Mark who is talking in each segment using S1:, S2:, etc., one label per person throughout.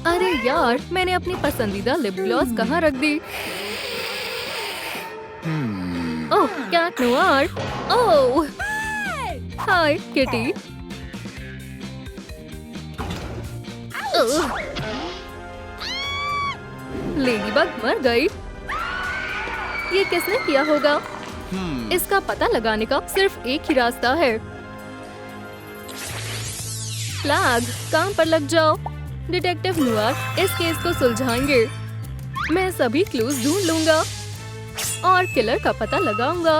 S1: अरे यार, मैंने अपनी पसंदीदा लिप ग्लॉस कहाँ रख दी? ओह, कैट नोयर। ओह, हाय किटी। ओह, लेडीबग मर गई। ये किसने किया होगा? इसका पता लगाने का सिर्फ एक ही रास्ता है। फ्लैग, काम पर लग जाओ। डिटेक्टिव नोयर इस केस को सुलझाएंगे। मैं सभी क्लूज ढूंढ लूंगा और किलर का पता लगाऊंगा।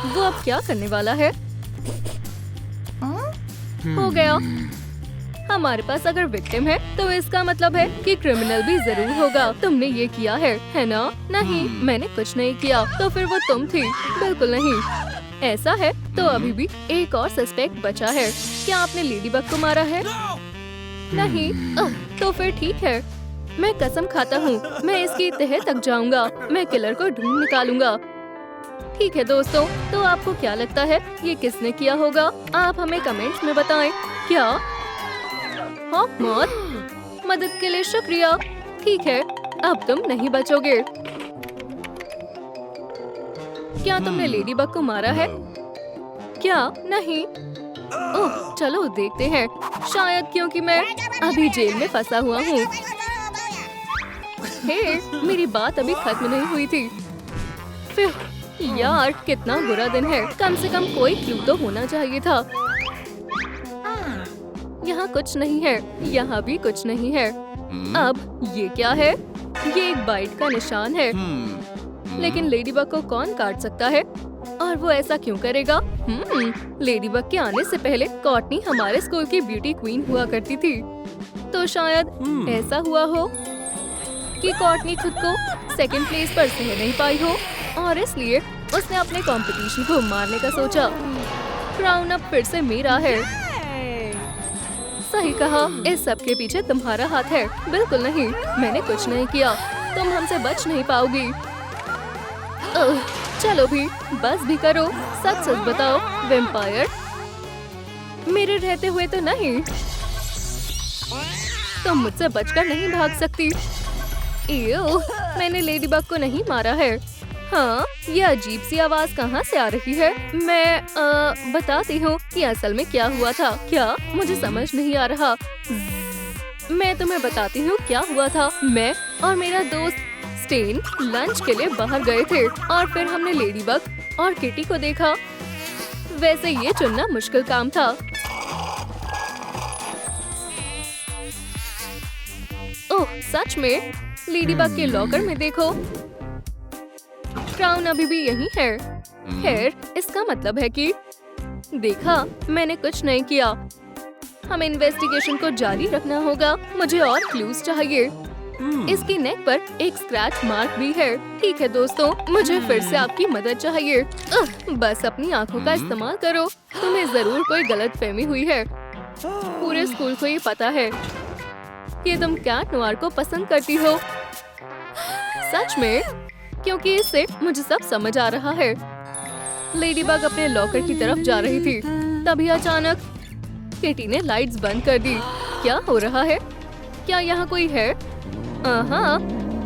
S1: वो अब क्या करने वाला है? हो गया। हमारे पास अगर विक्टिम है तो इसका मतलब है कि क्रिमिनल भी जरूर होगा। तुमने ये किया है ना? नहीं, मैंने कुछ नहीं किया। तो फिर वो तुम थी? बिल्कुल नहीं। ऐसा है तो अभी भी एक और सस्पेक्ट बचा है। क्या आपने लेडीबग को मारा है? नहीं। तो फिर ठीक है। मैं कसम खाता हूँ, मैं इसकी तह तक जाऊंगा। मैं किलर को ढूंढ निकालूंगा। ठीक है दोस्तों, तो आपको क्या लगता है ये किसने किया होगा? आप हमें कमेंट्स में बताएं। क्या? हाँ, मदद के लिए शुक्रिया। ठीक है, अब तुम नहीं बचोगे। क्या तुमने लेडीबग को मारा है? क्या? नहीं। ओह, चलो देखते हैं। शायद क्योंकि मैं अभी जेल में फंसा हुआ हूँ। हे, मेरी बात अभी खत्म नहीं हुई थी। फिर यार, कितना बुरा दिन है। कम से कम कोई क्लू तो होना चाहिए था। यहाँ कुछ नहीं है, यहाँ भी कुछ नहीं है। अब ये क्या है? ये एक बाइट का निशान है। लेकिन लेडीबग को कौन काट सकता है? और वो ऐसा क्यों करेगा? लेडीबग के आने से पहले कॉटनी हमारे स्कूल की ब्यूटी क्वीन हुआ करती थी। तो शायद ऐसा हुआ हो कि कॉटनी खुद को सेकंड प्लेस पर सह नहीं पाई हो और इसलिए उसने अपने कंपटीशन को मारने का सोचा। क्राउन अब फिर से मेरा है। सही कहा, इस सब के पीछे तुम्हारा हाथ है। बिल्कुल नहीं, मैंने कुछ नहीं किया। तुम हमसे बच नहीं पाओगी। चलो भी, बस भी करो। सच सच बताओ, वैम्पायर मेरे रहते हुए तो नहीं। तुम मुझसे बचकर नहीं भाग सकती। एओ, मैंने लेडीबग को नहीं मारा है। हाँ, ये अजीब सी आवाज कहाँ से आ रही है? मैं बताती हूँ कि असल में क्या हुआ था। क्या? मुझे समझ नहीं आ रहा। मैं तुम्हें बताती हूँ क्या हुआ था। मैं और मेरा दोस्त स्टेन लंच के लिए बाहर गए थे और फिर हमने लेडीबग और किटी को देखा। वैसे ये चुनना मुश्किल काम था। ओह, सच में? लेडीबग के लॉकर में देखो, क्राउन अभी भी यही है। खैर, इसका मतलब है कि देखा, मैंने कुछ नहीं किया। हमें इन्वेस्टिगेशन को जारी रखना होगा। मुझे और क्लूज चाहिए। इसकी नेक पर एक स्क्रैच मार्क भी है। ठीक है दोस्तों, मुझे फिर से आपकी मदद चाहिए। बस अपनी आंखों का इस्तेमाल करो। तुम्हें जरूर कोई गलतफहमी हुई है। पूरे स्कूल को ये पता है कि तुम कैट नोयर को पसंद करती हो। सच में? क्योंकि इससे मुझे सब समझ आ रहा है। लेडीबग अपने लॉकर की तरफ जा रही थी, तभी अचानक किटी ने लाइट्स बंद कर दी। क्या हो रहा है? क्या यहाँ कोई है? हाँ,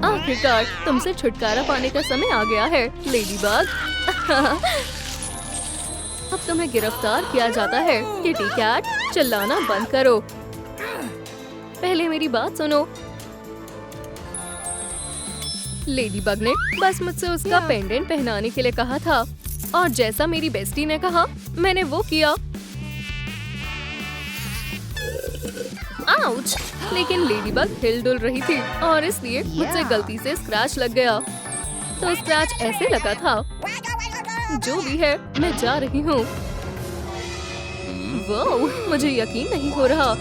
S1: आखिरकार तुमसे छुटकारा पाने का समय आ गया है, लेडीबग। अब तुम्हें गिरफ्तार किया जाता है। किटी कैट, चिल्लाना बंद करो। पहले मेरी बात सुनो। लेडीबग ने बस मुझसे उसका पेंडेंट पहनाने के लिए कहा था और जैसा मेरी बेस्टी ने कहा, मैंने वो किया। आउच! लेकिन लेडीबग हिल-डुल रही थी और इसलिए मुझसे गलती से स्क्रैच लग गया। तो स्क्रैच ऐसे लगा था। जो भी है, मैं जा रही हूँ। वाह, मुझे यकीन नहीं हो रहा।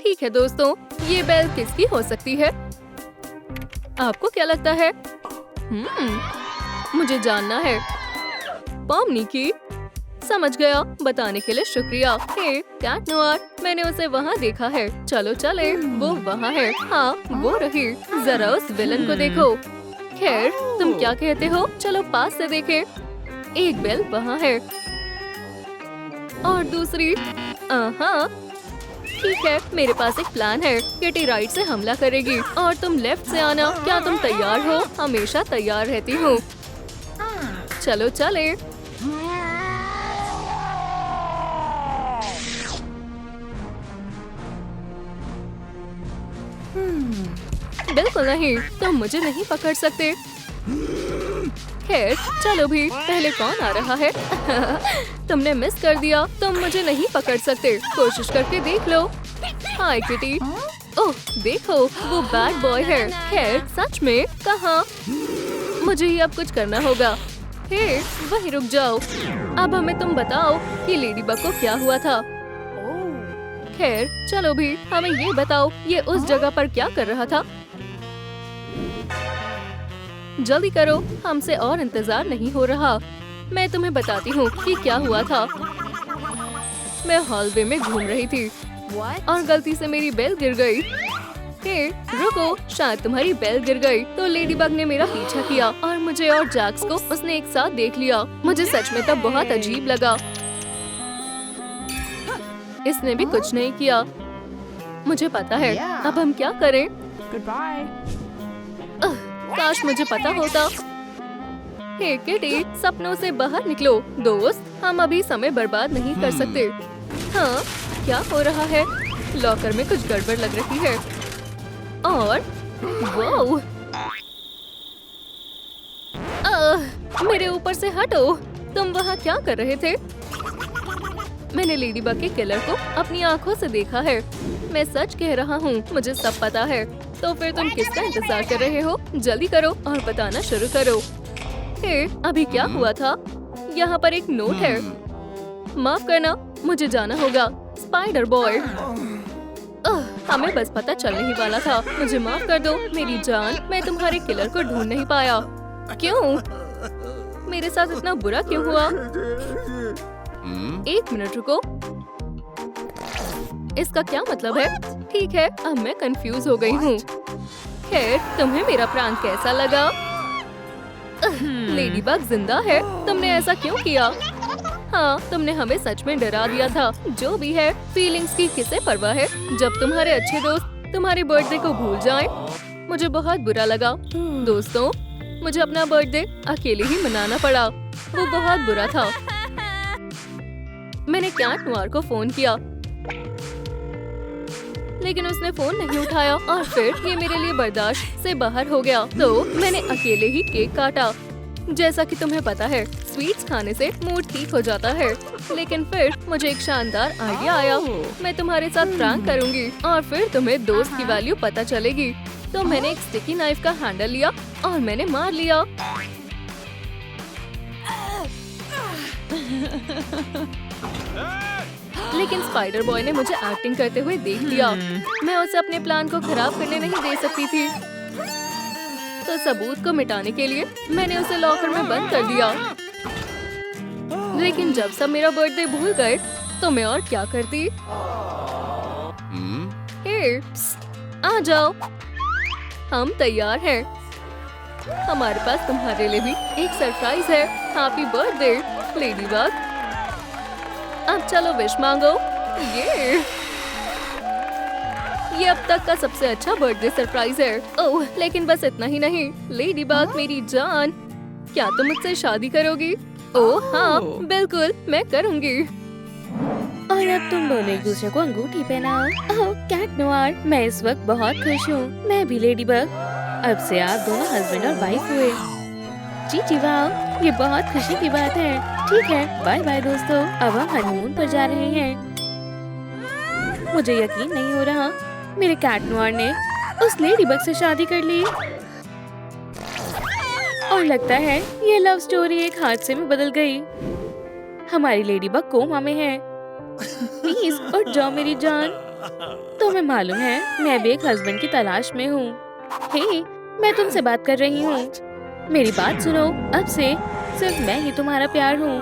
S1: ठीक है दोस्तों, ये बेल किसकी हो सकती है? आपको क्या लगता है? मुझे जानना है। पॉमनी की? समझ गया, बताने के लिए शुक्रिया। हे कैट नोयर, मैंने उसे वहाँ देखा है। चलो चले, वो वहाँ है। हाँ, वो रही। जरा उस विलन को देखो। खैर, तुम क्या कहते हो? चलो पास से देखें। एक बेल वहाँ है और दूसरी, हाँ, ठीक है, मेरे पास एक प्लान है। किटी राइट से हमला करेगी और तुम लेफ्ट से आना। क्या तुम तैयार हो? हमेशा तैयार रहती हूँ। चलो चले। बिल्कुल नहीं, तुम मुझे नहीं पकड़ सकते। खैर चलो भी, पहले कौन आ रहा है? तुमने मिस कर दिया। तुम मुझे नहीं पकड़ सकते। कोशिश करके देख लो। हाय किटी। ओह देखो, वो बैड बॉय है। खैर सच में? कहाँ? मुझे ही अब कुछ करना होगा। हे वहीं रुक जाओ। अब हमें तुम बताओ कि लेडीबग को क्या हुआ था। खैर चलो भी, हमें ये बताओ, ये उस जगह पर क्या कर रहा था? जल्दी करो, हमसे और इंतजार नहीं हो रहा। मैं तुम्हें बताती हूँ कि क्या हुआ था। मैं हॉलवे में घूम रही थी और गलती से मेरी बेल गिर गई। हे रुको, शायद तुम्हारी बेल गिर गई। तो लेडीबग ने मेरा पीछा किया और मुझे और जैक्स को उसने एक साथ देख लिया। मुझे सच में तब बहुत अजीब लगा। इसने भी कुछ नहीं किया। मुझे पता है, अब हम क्या करें? काश मुझे पता होता। हे किटी, सपनों से बाहर निकलो। दोस्त, हम अभी समय बर्बाद नहीं कर सकते। हाँ, क्या हो रहा है? लॉकर में कुछ गड़बड़ लग रही है। और वाओ, मेरे ऊपर से हटो। तुम वहाँ क्या कर रहे थे? मैंने लेडीबग के किलर को अपनी आंखों से देखा है। मैं सच कह रहा हूँ, मुझे सब पता है। तो फिर तुम किसका इंतजार कर रहे हो? जल्दी करो और बताना शुरू करो। हे, अभी क्या हुआ था? यहाँ पर एक नोट है। माफ करना, मुझे जाना होगा। स्पाइडर बॉय, हमें बस पता चलने ही वाला था। मुझे माफ कर दो मेरी जान, मैं तुम्हारे किलर को ढूंढ नहीं पाया। क्यों? मेरे साथ इतना बुरा क्यों हुआ? एक मिनट रुको, इसका क्या मतलब है? ठीक है, अब मैं कंफ्यूज हो गई हूँ। खैर, तुम्हें मेरा प्रैंक कैसा लगा? लेडीबग जिंदा है। तुमने ऐसा क्यों किया? हाँ, तुमने हमें सच में डरा दिया था। जो भी है, फीलिंग्स की किसे परवाह है जब तुम्हारे अच्छे दोस्त तुम्हारे बर्थडे को भूल जाएं। मुझे बहुत बुरा लगा। दोस्तों, मुझे अपना बर्थडे अकेले ही मनाना पड़ा। वो बहुत बुरा था। मैंने कैट नोयर को फोन किया, लेकिन उसने फोन नहीं उठाया और फिर ये मेरे लिए बर्दाश्त से बाहर हो गया। तो मैंने अकेले ही केक काटा। जैसा कि तुम्हें पता है, स्वीट्स खाने से मूड ठीक हो जाता है। लेकिन फिर मुझे एक शानदार आइडिया आया। मैं तुम्हारे साथ प्रैंक करूंगी और फिर तुम्हें दोस्त की वैल्यू पता चलेगी। तो मैंने एक स्टिकी नाइफ का हैंडल लिया और मैंने मार लिया। लेकिन स्पाइडर बॉय ने मुझे एक्टिंग करते हुए देख लिया। मैं उसे अपने प्लान को खराब करने नहीं दे सकती थी। तो सबूत को मिटाने के लिए मैंने उसे लॉकर में बंद कर दिया। लेकिन जब सब मेरा बर्थडे भूल गए तो मैं और क्या करती? हे, आ जाओ, हम तैयार हैं। हमारे पास तुम्हारे लिए भी एक सरप्राइज है। Happy birthday ladybug. अब चलो विश मांगो। ये अब तक का सबसे अच्छा बर्थडे सरप्राइज है। ओह, लेकिन बस इतना ही नहीं। लेडीबग मेरी जान, क्या तुम मुझसे शादी करोगी? ओह हाँ, बिल्कुल मैं करूँगी।
S2: और अब तुम दोनों एक दूसरे को अंगूठी पहनाओ। ओह कैट नोयर, मैं इस वक्त बहुत खुश हूँ। मैं भी लेडीबग। अब से आप दोनों हस्बैंड और वाइफ हुए। जी वाह, ये बहुत खुशी की बात है। ठीक है, बाय बाय दोस्तों, अब हम हनीमून पर जा रहे हैं। मुझे यकीन नहीं हो रहा, मेरे कैट नोयर ने उस लेडीबग से शादी कर ली। और लगता है ये लव स्टोरी एक हादसे में बदल गई। हमारी लेडीबग कोमा में है। प्लीज उठ जाओ मेरी जान। तुम्हें मालूम है, मैं भी एक हस्बैंड की तलाश में हूँ। हे, मैं तुमसे बात कर रही हूँ। मेरी बात सुनो, अब से सिर्फ मैं ही तुम्हारा प्यार हूँ।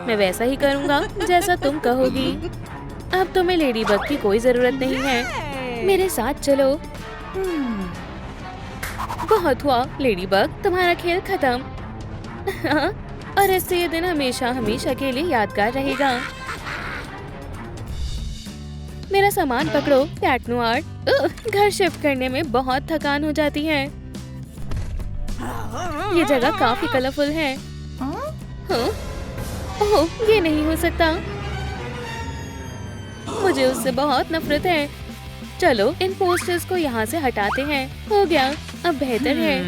S2: मैं वैसा ही करूँगा जैसा तुम कहोगी। अब तुम्हें लेडीबग की कोई जरूरत नहीं है। मेरे साथ चलो। बहुत हुआ लेडीबग, तुम्हारा खेल खत्म। और इससे ये दिन हमेशा हमेशा के लिए यादगार रहेगा। मेरा सामान पकड़ो कैट नोयर। घर शिफ्ट करने में बहुत थकान हो जाती है। ये जगह काफी कलरफुल है। हाँ? ओह, ये नहीं हो सकता। मुझे उससे बहुत नफरत है। चलो इन पोस्टर्स को यहाँ से हटाते हैं। हो गया, अब बेहतर है।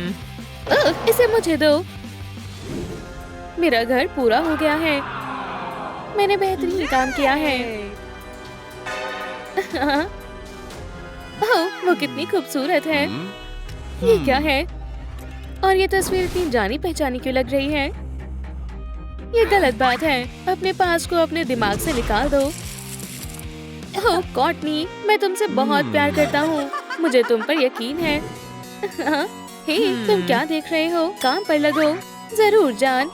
S2: इसे मुझे दो। मेरा घर पूरा हो गया है। मैंने बेहतरीन काम किया है। ओह, वो कितनी खूबसूरत है। ये क्या है? और ये तस्वीर इतनी जानी पहचानी क्यों लग रही है? ये गलत बात है। अपने पास को अपने दिमाग से निकाल दो। ओह कॉटनी, मैं तुमसे बहुत प्यार करता हूँ। मुझे तुम पर यकीन है। हे, तुम क्या देख रहे हो? काम पर लगो। जरूर जान।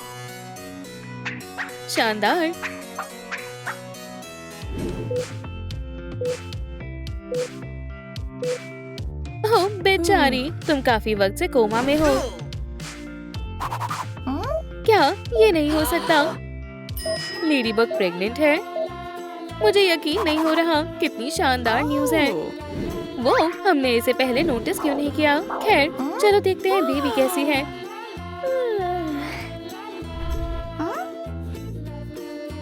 S2: शानदार। ओह बेचारी, तुम काफी वक्त से कोमा में हो। क्या ये नहीं हो सकता? लेडीबग प्रेग्नेंट है। मुझे यकीन नहीं हो रहा। कितनी शानदार न्यूज़ है। वो, हमने इसे पहले नोटिस क्यों नहीं किया? खैर, चलो देखते हैं बेबी कैसी है।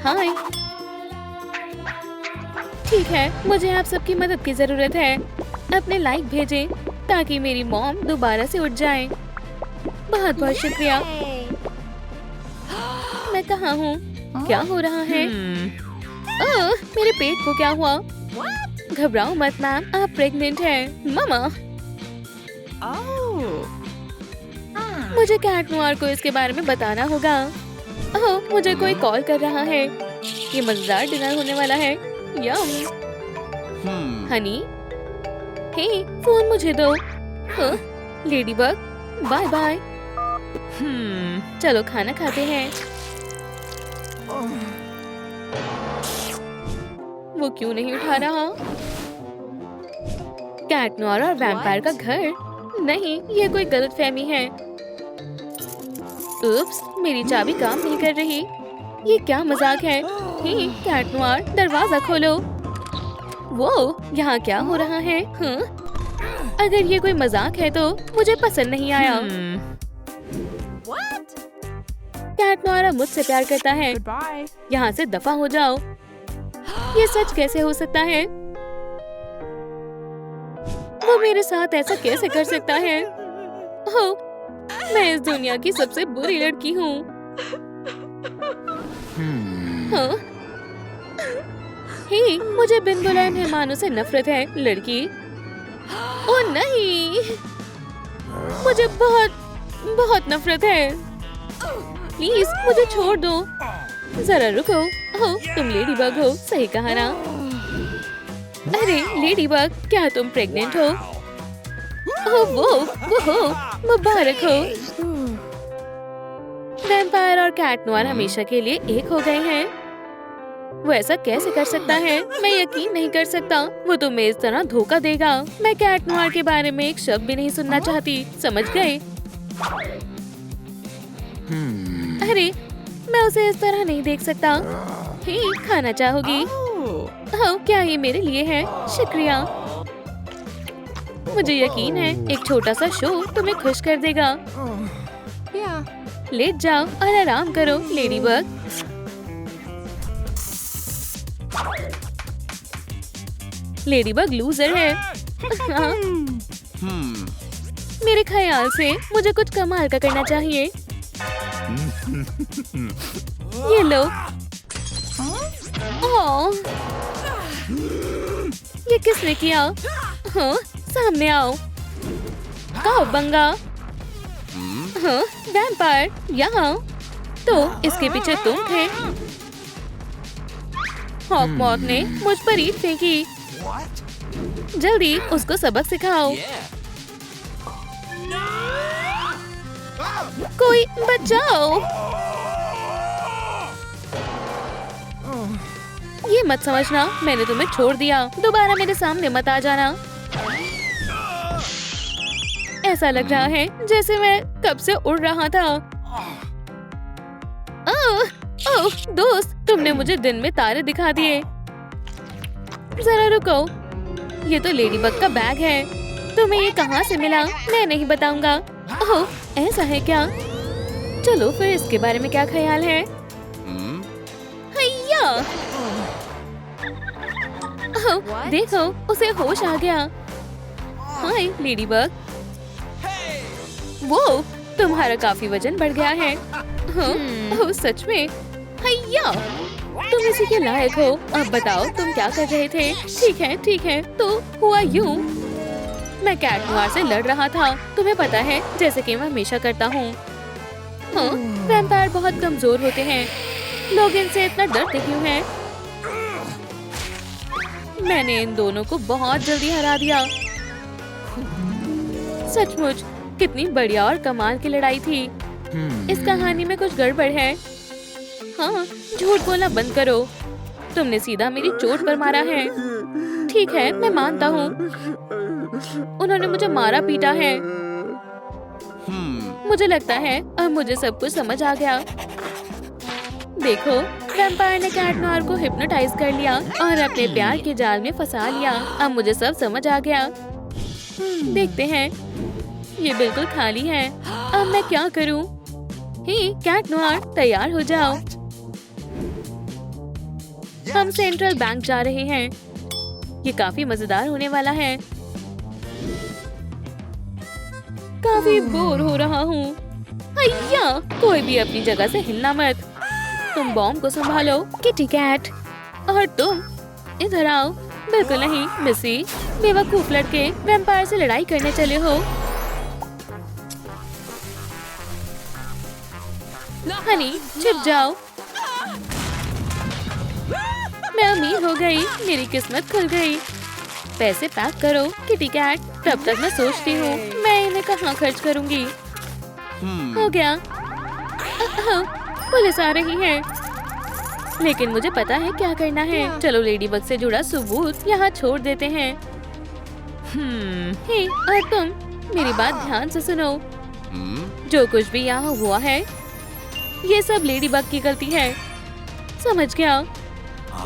S2: हाय। ठीक है, मुझे आप सबकी मदद की जरूरत है। अपने लाइक भेजें ताकि मेरी मॉम दोबारा से उठ जाए। बहुत बहुत शुक्रिया। मैं कहाँ हूँ? क्या हो रहा है? मेरे पेट को क्या हुआ? घबराओ मत मैम, आप प्रेग्नेंट हैं। मामा, मुझे कैट नोयर को इसके बारे में बताना होगा। ओह, मुझे कोई कॉल कर रहा है। ये मजेदार डिनर होने वाला है। यम। हनी, हे, फोन मुझे दो। हाँ, लेडीबग, बाय बाय। चलो खाना खाते हैं। वो क्यों नहीं उठा रहा? कैट नोयर और वैम्पायर का घर? नहीं, ये कोई गलतफहमी है। उप्स, मेरी चाबी काम नहीं कर रही। ये क्या मजाक है? हे कैट नोयर, दरवाजा खोलो। वो, यहाँ क्या हो रहा है? हाँ? अगर ये कोई मजाक है तो मुझे पसंद नहीं आया। कैट नोयर मुझसे प्यार करता है। यहाँ से दफा हो जाओ। ये सच कैसे हो सकता है? वो मेरे साथ ऐसा कैसे कर सकता है? ओह, मैं इस दुनिया की सबसे बुरी लड़की हूँ। हाँ? हे, मुझे बिन बुलाए मेहमानों से नफरत है, लड़की। ओह नहीं, मुझे बहुत बहुत नफरत है। प्लीज मुझे छोड़ दो। जरा रुको। ओह, तुम लेडीबग हो, सही कहा ना? अरे लेडीबग, क्या तुम प्रेग्नेंट हो? ओह वो मुबारक हो। वैम्पायर और कैट नोयर हमेशा के लिए एक हो गए हैं। वो ऐसा कैसे कर सकता है? मैं यकीन नहीं कर सकता। वो तुम्हें इस तरह धोखा देगा। मैं कैट नोयर के बारे में एक शब्द भी नहीं सुनना चाहती, समझ गए? अरे, मैं उसे इस तरह नहीं देख सकता। हे, खाना चाहोगी? ओह, क्या ये मेरे लिए है? शुक्रिया। मुझे यकीन है एक छोटा सा शो तुम्हें खुश कर देगा। लेट जाओ और आराम करो, लेडीबग। लेडीबग लूजर है। हाँ। मेरे ख्याल से मुझे कुछ कमाल का करना चाहिए। ये लो। ओह, ये किसने किया? हाँ, सामने आओ। कहो बंगा। हाँ, वैम्पायर, यहाँ। तो इसके पीछे तुम थे। हॉकमॉक ने मुझ पर ईंट फेंकी। जल्दी उसको सबक सिखाओ। कोई बचाओ। ये मत समझना मैंने तुम्हें छोड़ दिया। दोबारा मेरे सामने मत आ जाना। ऐसा लग रहा है जैसे मैं कब से उड़ रहा था। ओह दोस्त, तुमने मुझे दिन में तारे दिखा दिए। जरा रुको, ये तो लेडीबग का बैग है। तुम्हें ये कहाँ से मिला? मैं नहीं बताऊंगा। ओह, ऐसा है क्या? चलो फिर इसके बारे में क्या ख्याल है? हैया! ओह, देखो, उसे होश आ गया। हाय लेडीबग। वो तुम्हारा काफी वजन बढ़ गया है। हाँ, ओह, सच में? हैया! तुम इसी के लायक हो। अब बताओ तुम क्या कर रहे थे? ठीक है, तो हुआ यूं। मैं कैट नोir से लड़ रहा था, तुम्हें पता है, जैसे कि मैं हमेशा करता हूँ। हाँ, वैम्पायर बहुत कमजोर होते हैं। लोग इनसे इतना डरते क्यों हैं? मैंने इन दोनों को बहुत जल्दी हरा दिया। सचमुच कितनी बढ़िया और कमाल की लड़ाई थी। इस कहानी में कुछ गड़बड़ है। हाँ, झूठ बोलना बंद करो। तुमने सीधा मेरी चोट पर मारा है। ठीक है, मैं मानता हूँ, उन्होंने मुझे मारा पीटा है। मुझे लगता है अब मुझे सब कुछ समझ आ गया। देखो, वैम्पायर ने कैट नोir को हिप्नोटाइज कर लिया और अपने प्यार के जाल में फंसा लिया। अब मुझे सब समझ आ गया। देखते हैं, ये बिल्कुल खाली है। अब मैं क्या करूं? हे कैट नोir, तैयार हो जाओ। हम सेंट्रल बैंक जा रहे हैं। ये काफी मजेदार होने वाला है। काफी बोर हो रहा हूँ। हैया! कोई भी अपनी जगह से हिलना मत। तुम बॉम्ब को संभालो, किटी कैट। और तुम इधर आओ। बिल्कुल नहीं मिसी, बेवकूफ लड़के, वैम्पायर से लड़ाई करने चले हो। हनी, छिप जाओ। मैं अमीर हो गई, मेरी किस्मत खुल गई। पैसे पैक करो किटी कैट। तब तक मैं सोचती हूँ मैं इन्हें कहाँ खर्च करूँगी। हो गया। पुलिस आ रही है, लेकिन मुझे पता है क्या करना है। चलो लेडीबग से जुड़ा सबूत यहाँ छोड़ देते हैं। हे, और तुम मेरी बात ध्यान से सुनो। जो कुछ भी यहाँ हुआ है, ये सब लेडीबग की गलती है। समझ गया?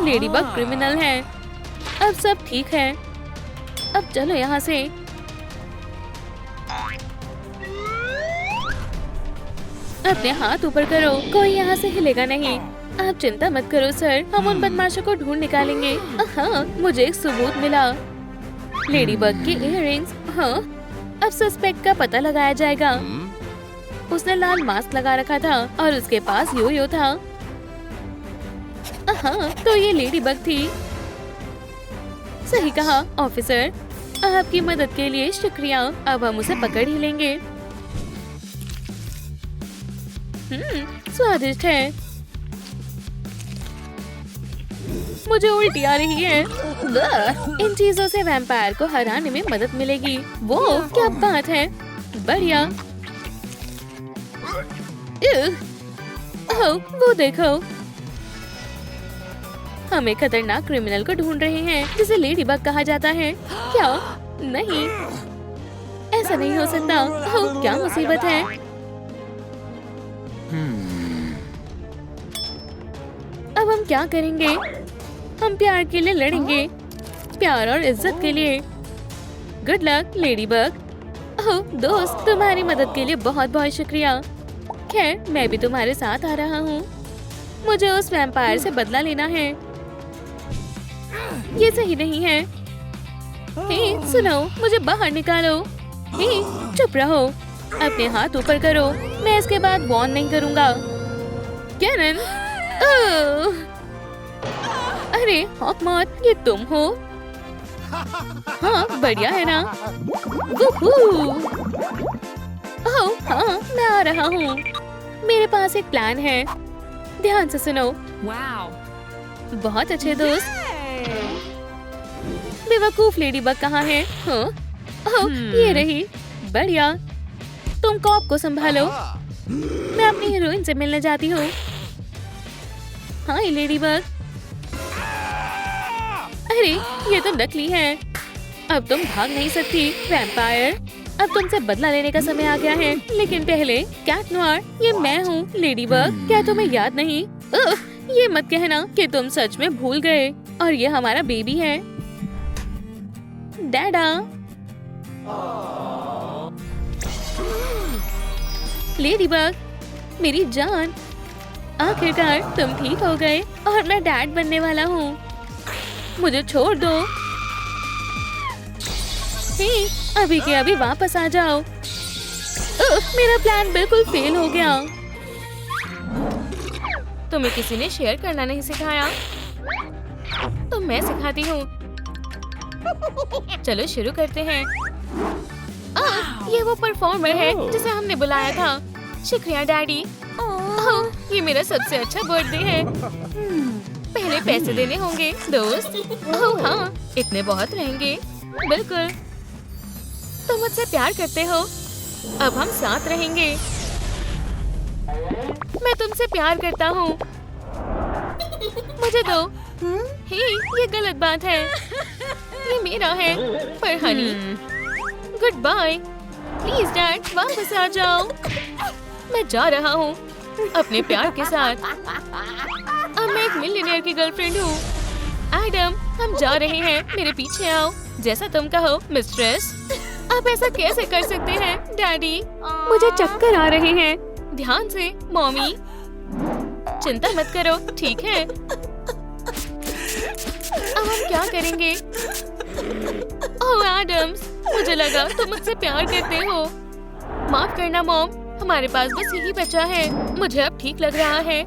S2: लेडीबग क्रिमिनल है। अब सब ठीक है। अब चलो यहाँ से। अपने हाथ ऊपर करो, कोई यहाँ से हिलेगा नहीं। आप चिंता मत करो सर, हम उन बदमाशों को ढूंढ निकालेंगे। हाँ, मुझे एक सबूत मिला। लेडीबग के इयररिंग्स। हाँ, अब सस्पेक्ट का पता लगाया जाएगा। उसने लाल मास्क लगा रखा था और उसके पास यो-यो था। हाँ, तो ये लेडीबग थी। सही कहा ऑफिसर, आपकी मदद के लिए शुक्रिया। अब हम उसे पकड़ ही लेंगे। स्वादिष्ट है। मुझे उल्टी आ रही है। इन चीजों से वैम्पायर को हराने में मदद मिलेगी। वो क्या बात है, बढ़िया। ओह, वो देखो, हम एक खतरनाक क्रिमिनल को ढूंढ रहे हैं जिसे लेडीबग कहा जाता है। क्या? नहीं, ऐसा नहीं हो सकता। ओह, क्या मुसीबत है। अब हम क्या करेंगे? हम प्यार के लिए लड़ेंगे, प्यार और इज्जत के लिए। Good luck ladybug. ओह दोस्त, तुम्हारी मदद के लिए बहुत बहुत शुक्रिया। खैर, मैं भी तुम्हारे साथ आ रहा हूँ। मुझे उस वैम्पायर से बदला लेना है। ये सही नहीं है। हे, सुनो, मुझे बाहर निकालो। हे, चुप रहो। अपने हाथ ऊपर करो। मैं इसके बाद वॉर्न नहीं करूँगा। कैनन। ओह! अरे हॉकमॉथ, ये तुम हो? हाँ, बढ़िया है ना? वूहू! ओह हाँ, मैं आ रहा हूँ। मेरे पास एक प्लान है, ध्यान से सुनो। बहुत अच्छे दोस्त। बेवकूफ लेडीबग कहाँ है? हाँ? ओह, ये रही। बढ़िया। तुम कॉप को संभालो। मैं अपनी हीरोइन से मिलने जाती हूँ। हाँ लेडीबग। अरे, ये तो नकली है। अब तुम भाग नहीं सकती वैम्पायर। अब तुमसे बदला लेने का समय आ गया है। लेकिन पहले कैट नोir, ये मैं हूँ लेडीबग। क्या तुम्हें याद नहीं? ये मत कहना कि तुम सच में भूल गए। और ये हमारा बेबी है। डैडा। लेडीबग, मेरी जान, आखिरकार तुम ठीक हो गए और मैं डैड बनने वाला हूँ। मुझे छोड़ दो। हे, अभी के अभी वापस आ जाओ। मेरा प्लान बिल्कुल फेल हो गया। तुम्हें किसी ने शेयर करना नहीं सिखाया, तो मैं सिखाती हूँ। चलो शुरू करते हैं। ये वो परफॉर्मर है जिसे हमने बुलाया था। शुक्रिया डैडी। ये मेरा सबसे अच्छा बर्थडे है। पहले पैसे देने होंगे दोस्त। ओह हाँ, इतने बहुत रहेंगे। बिल्कुल, तुम मुझसे प्यार करते हो, अब हम साथ रहेंगे। मैं तुमसे प्यार करता हूँ, मुझे दो। हे, ये गलत बात है। ये मेरा है। पर honey, good bye. Please dad, वापस आ जाओ। मैं जा रहा हूँ अपने प्यार के साथ। अब मैं एक मिलियनेयर की गर्लफ्रेंड हूँ। एडम, हम जा रहे हैं, मेरे पीछे आओ। जैसा तुम कहो मिस्ट्रेस। आप ऐसा कैसे कर सकते हैं डैडी? मुझे चक्कर आ रहे हैं। ध्यान से मॉमी। चिंता मत करो, ठीक है? अब हम क्या करेंगे? ओह एडम्स, मुझे लगा तुम मुझसे प्यार करते हो। माफ करना मॉम, हमारे पास बस यही बचा है। मुझे अब ठीक लग रहा है।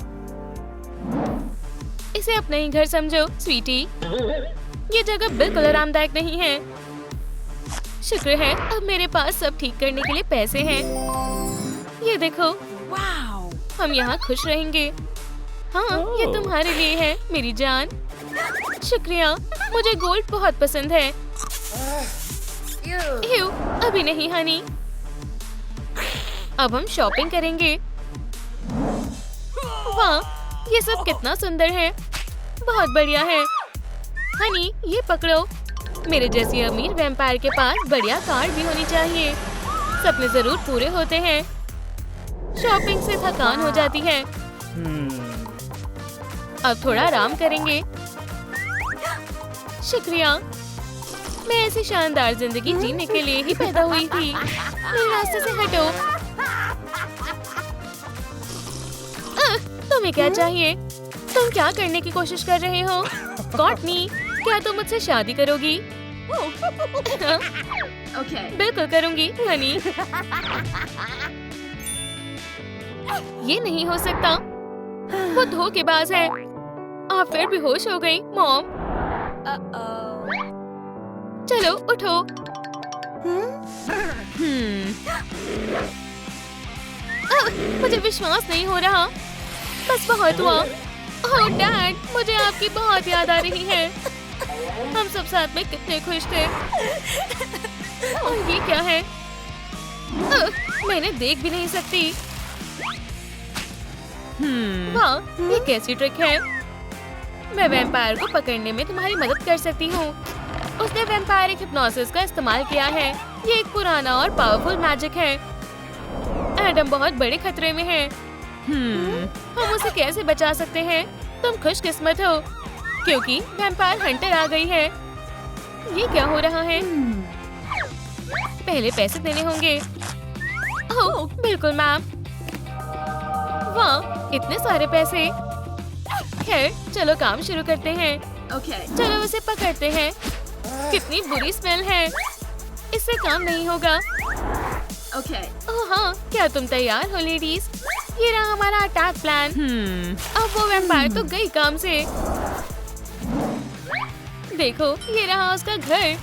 S2: इसे अपना ही घर समझो स्वीटी। ये जगह बिल्कुल आरामदायक नहीं है। शुक्र है अब मेरे पास सब ठीक करने के लिए पैसे हैं। ये देखो, हम यहाँ खुश रहेंगे। हाँ, ये तुम्हारे लिए है मेरी जान। शुक्रिया, मुझे गोल्ड बहुत पसंद है। अभी नहीं हनी। अब हम शॉपिंग करेंगे। वाह, ये सब कितना सुंदर है। बहुत बढ़िया है। हनी, ये पकड़ो। मेरे जैसी अमीर वैम्पायर के पास बढ़िया कार भी होनी चाहिए। सपने जरूर पूरे होते हैं। शॉपिंग से थकान हो जाती है। अब थोड़ा आराम करेंगे। शुक्रिया, मैं ऐसी शानदार जिंदगी जीने के लिए ही पैदा हुई थी। मेरे रास्ते से हटो। तुम्हें क्या चाहिए? तुम क्या करने की कोशिश कर रहे हो? कॉर्टनी, क्या तुम मुझसे शादी करोगी? बिल्कुल करूंगी हनी। ये नहीं हो सकता, वो धोखेबाज है। आप फिर बेहोश हो गई मॉम। चलो उठो। मुझे विश्वास नहीं हो रहा। बस बहुत हुआ। ओह डैड, मुझे आपकी बहुत याद आ रही है। हम सब साथ में कितने खुश थे। और ये क्या है? मैंने देख भी नहीं सकती। वाह, ये कैसी ट्रिक है? मैं वैम्पायर को पकड़ने में तुम्हारी मदद कर सकती हूँ। उसने वैम्पायरिक हिप्नोसिस का इस्तेमाल किया है। ये एक पुराना और पावरफुल मैजिक है। एडम बहुत बड़े खतरे में है। हम उसे कैसे बचा सकते हैं? तुम खुशकिस्मत हो, क्योंकि वैम्पायर हंटर आ गई है। ये क्या हो रहा है? पहले पैसे देने होंगे। ओह, बिल्कुल मैम। वाह, इतने सारे पैसे। खैर, चलो काम शुरू करते हैं। चलो उसे पकड़ते हैं। कितनी बुरी स्मेल है। इससे काम नहीं होगा। ओह हाँ, क्या तुम तैयार हो लेडीज? ये रहा हमारा अटैक प्लान। अब वो वैम्पायर तो गई काम से। देखो, ये रहा उसका घर।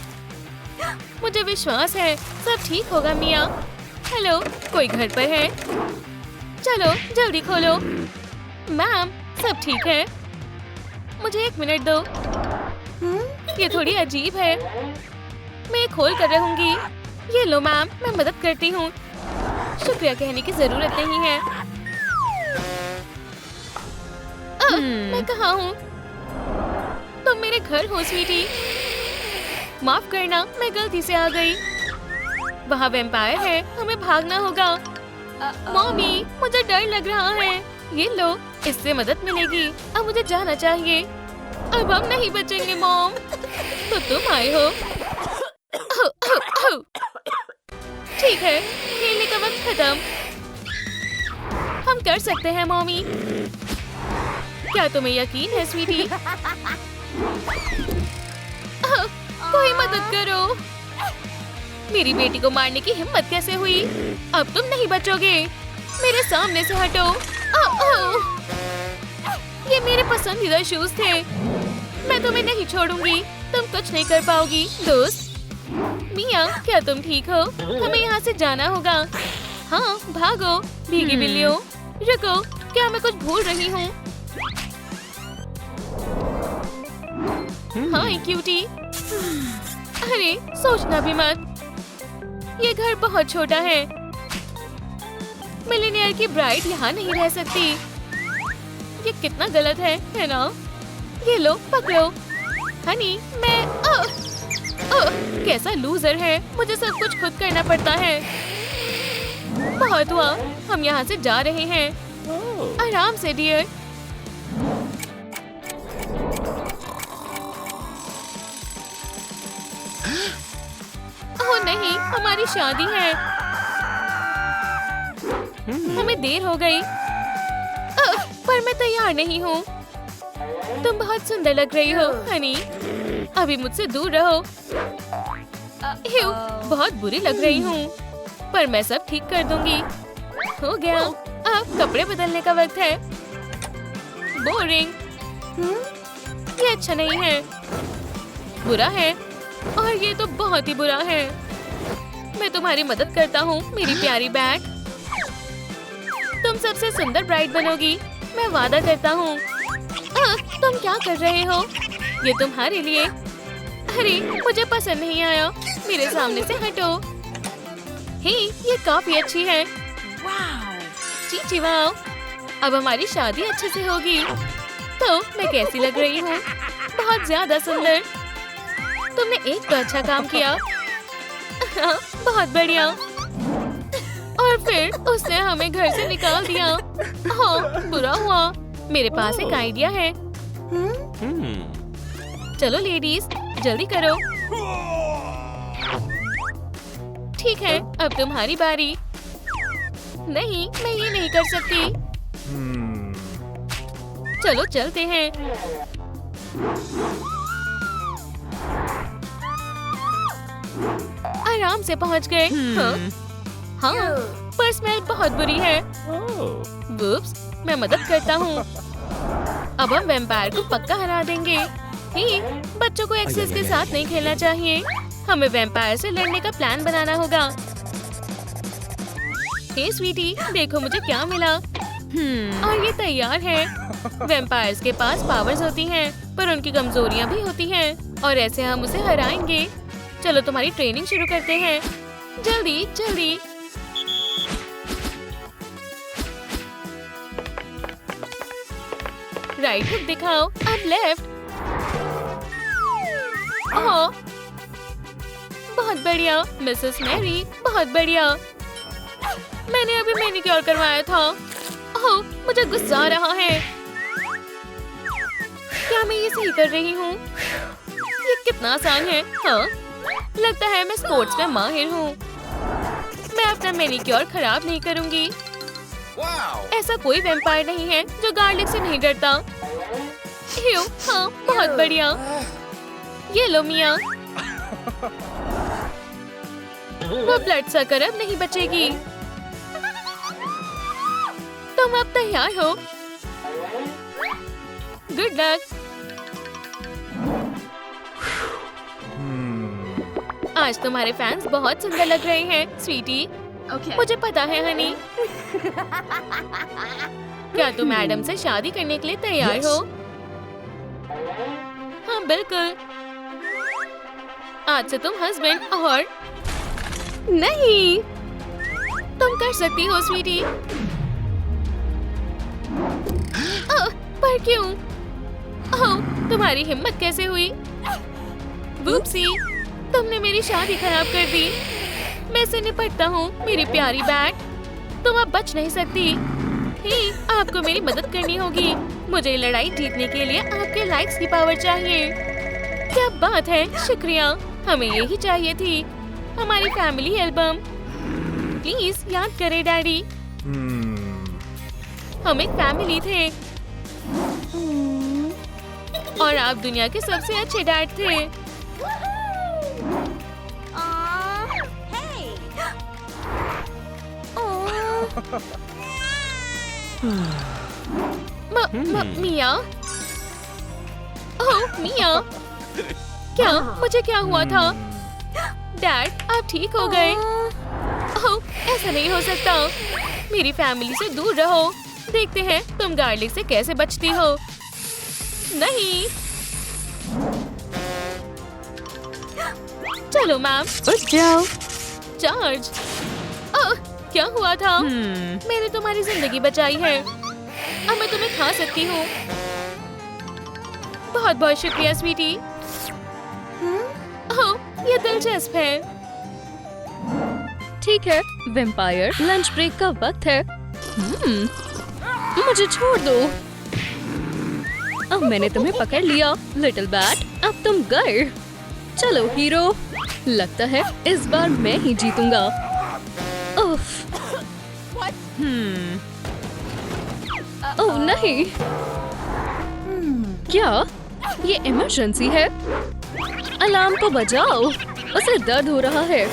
S2: मुझे विश्वास है सब ठीक होगा मिया। हेलो, कोई घर पर है? चलो जल्दी खोलो। मैम, सब ठीक है? मुझे 1 मिनट दो। ये थोड़ी अजीब है। मैं ये खोल कर रहूंगी। ये लो मैम, मैं मदद करती हूँ। शुक्रिया कहने की जरूरत नहीं है। मैं कहाँ हूँ? तुम मेरे घर हो स्वीटी। माफ करना, मैं गलती से आ गई। वहाँ वैम्पायर है, हमें भागना होगा। मॉमी, मुझे डर लग रहा है। ये लो, इससे मदद मिलेगी। अब मुझे जाना चाहिए। अब हम नहीं बचेंगे मॉम। तो तुम आए हो। ठीक है, खेलने का वक्त खत्म। हम कर सकते हैं मॉमी। क्या तुम्हें यकीन है स्वीटी? कोई मदद करो। मेरी बेटी को मारने की हिम्मत कैसे हुई? अब तुम नहीं बचोगे। मेरे सामने से हटो। ये मेरे पसंदीदा शूज थे। मैं तुम्हें नहीं छोड़ूंगी। तुम कुछ नहीं कर पाओगी दोस्त। मिया, क्या तुम ठीक हो? हमें यहाँ से जाना होगा। हाँ, भागो भीगी बिल्लियों। रुको, क्या मैं कुछ भूल रही हूँ? हाँ क्यूटी। अरे सोचना भी मत। ये घर बहुत छोटा है। मिलियनेयर की ब्राइड यहाँ नहीं रह सकती। ये कितना गलत है ना? ये लो पकड़ो। हनी, मैं कैसा लूजर है। मुझे सब कुछ खुद करना पड़ता है। बहुत हुआ, हम यहाँ से जा रहे हैं। आराम से डियर। ओह नहीं, हमारी शादी है। हमें देर हो गई। पर मैं तैयार नहीं हूँ। तुम बहुत सुंदर लग रही हो हनी। अभी मुझसे दूर रहो। बहुत बुरी लग रही हूँ, पर मैं सब ठीक कर दूंगी। हो गया। अब कपड़े बदलने का वक्त है। बोरिंग। ये अच्छा नहीं है, बुरा है, और ये तो बहुत ही बुरा है। मैं तुम्हारी मदद करता हूँ मेरी प्यारी बैट। तुम सबसे सुंदर ब्राइड बनोगी, मैं वादा करता हूँ। तुम क्या कर रहे हो? ये तुम्हारे लिए। अरे मुझे पसंद नहीं आया। मेरे सामने से हटो। हे, ये काफी अच्छी है। चीची वाओ। अब हमारी शादी अच्छे से होगी। तो मैं कैसी लग रही हूँ? बहुत ज्यादा सुंदर। तुमने एक तो अच्छा काम किया। बहुत बढ़िया। और फिर उसने हमें घर से निकाल दिया। हाँ, बुरा हुआ। मेरे पास एक आइडिया है। चलो लेडीज, जल्दी करो। ठीक है, अब तुम्हारी बारी। नहीं, मैं ये नहीं कर सकती। चलो चलते हैं। आराम से पहुंच गए। हाँ, पर स्मेल बहुत बुरी है। वुप्स, मैं मदद करता हूँ। अब हम वैम्पायर को पक्का हरा देंगे। ही, बच्चों को एक्सेस के साथ नहीं खेलना चाहिए। हमें वैम्पायर से लड़ने का प्लान बनाना होगा। हे स्वीटी, देखो मुझे क्या मिला। और ये तैयार है। वैम्पायर्स के पास पावर्स होती हैं, पर उनकी कमजोरियां भी होती हैं, और ऐसे हम उसे हराएंगे। चलो तुम्हारी ट्रेनिंग शुरू करते हैं। जल्दी जल्दी। राइट हुक दिखाओ, अब लेफ्ट। ओह, बहुत बढ़िया मिसेस मैरी, बहुत बढ़िया। मैंने अभी मैनिक्योर करवाया था। ओह, मुझे गुस्सा आ रहा है। क्या मैं ये सही कर रही हूँ? ये कितना आसान है। हाँ, लगता है मैं स्पोर्ट्स में माहिर हूँ। मैं अपना मैनिक्योर खराब नहीं करूँगी। ऐसा कोई वैम्पायर नहीं है जो गार्लिक से नहीं डरता। हाँ, बहुत बढ़िया। ये लो मिया। वो ब्लड सकर अब नहीं बचेगी। तुम अब तैयार हो। Good luck. आज तुम्हारे फैंस बहुत सुंदर लग रहे हैं स्वीटी। मुझे पता है हनी। क्या तुम मैडम से शादी करने के लिए तैयार हो? हाँ बिल्कुल। आज से तुम हस्बैंड और नहीं। तुम कर सकती हो स्वीटी। पर क्यों? ओह, तुम्हारी हिम्मत कैसे हुई? वुप्सी, तुमने मेरी शादी खराब कर दी। मैं इससे निपटता हूँ मेरी प्यारी बैट। तुम अब बच नहीं सकती। ही, आपको मेरी मदद करनी होगी। मुझे ये लड़ाई जीतने के लिए आपके लाइक्स की पावर चाहिए। क्या बात है, शुक्रिया। हमें यही चाहिए थी। हमारी फैमिली एल्बम। प्लीज याद करें डैडी, हम एक फैमिली थे और आप दुनिया के सबसे अच्छे डैड थे। मिया, ओह मिया, क्या मुझे क्या हुआ था? डैड आप ठीक हो गए? ओह ऐसा नहीं हो सकता, मेरी फैमिली से दूर रहो। देखते हैं तुम गार्लिक से कैसे बचती हो। नहीं, चलो मैम
S1: उठ जाओ।
S2: चार्ज। ओह क्या हुआ था? मैंने तुम्हारी जिंदगी बचाई है, अब मैं तुम्हें खा सकती हूँ। बहुत बहुत शुक्रिया स्वीटी। ओह ये दिलचस्प है।
S1: ठीक है, वेम्पायर लंच ब्रेक का वक्त है। मुझे छोड़ दो। अब मैंने तुम्हें पकड़ लिया लिटिल बैट, अब तुम गए। चलो हीरो, लगता है इस बार मैं ही जीतूंगा। उफ। ओह नहीं, क्या ये इमरजेंसी है? अलार्म को बजाओ, उसे दर्द हो रहा है।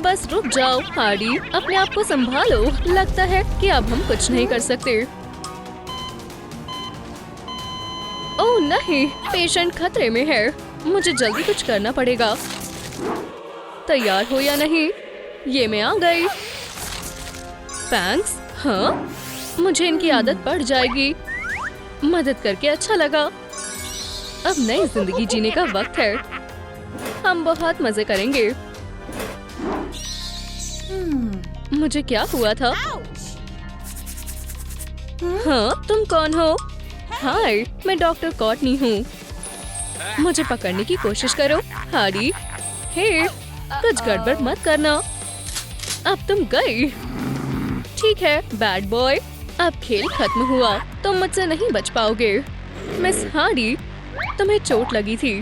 S1: बस रुक जाओ हार्डी, अपने आप को संभालो। लगता है कि अब हम कुछ नहीं कर सकते। ओह नहीं, पेशेंट खतरे में है। मुझे जल्दी कुछ करना पड़ेगा। तैयार हो या नहीं? ये मैं आ गई। थैंक्स। हाँ, मुझे इनकी आदत पड़ जाएगी। मदद करके अच्छा लगा। अब नई जिंदगी जीने का वक्त है। हम बहुत मजे करेंगे। मुझे क्या हुआ था? हाँ, तुम कौन हो? हाय, मैं डॉक्टर कॉटनी हूँ। मुझे पकड़ने की कोशिश करो हार्डी। हे, कुछ गड़बड़ मत करना। अब तुम गई। ठीक है बैड बॉय, अब खेल खत्म हुआ। तुम मुझसे नहीं बच पाओगे। मिस हार्डी, तुम्हें चोट लगी थी,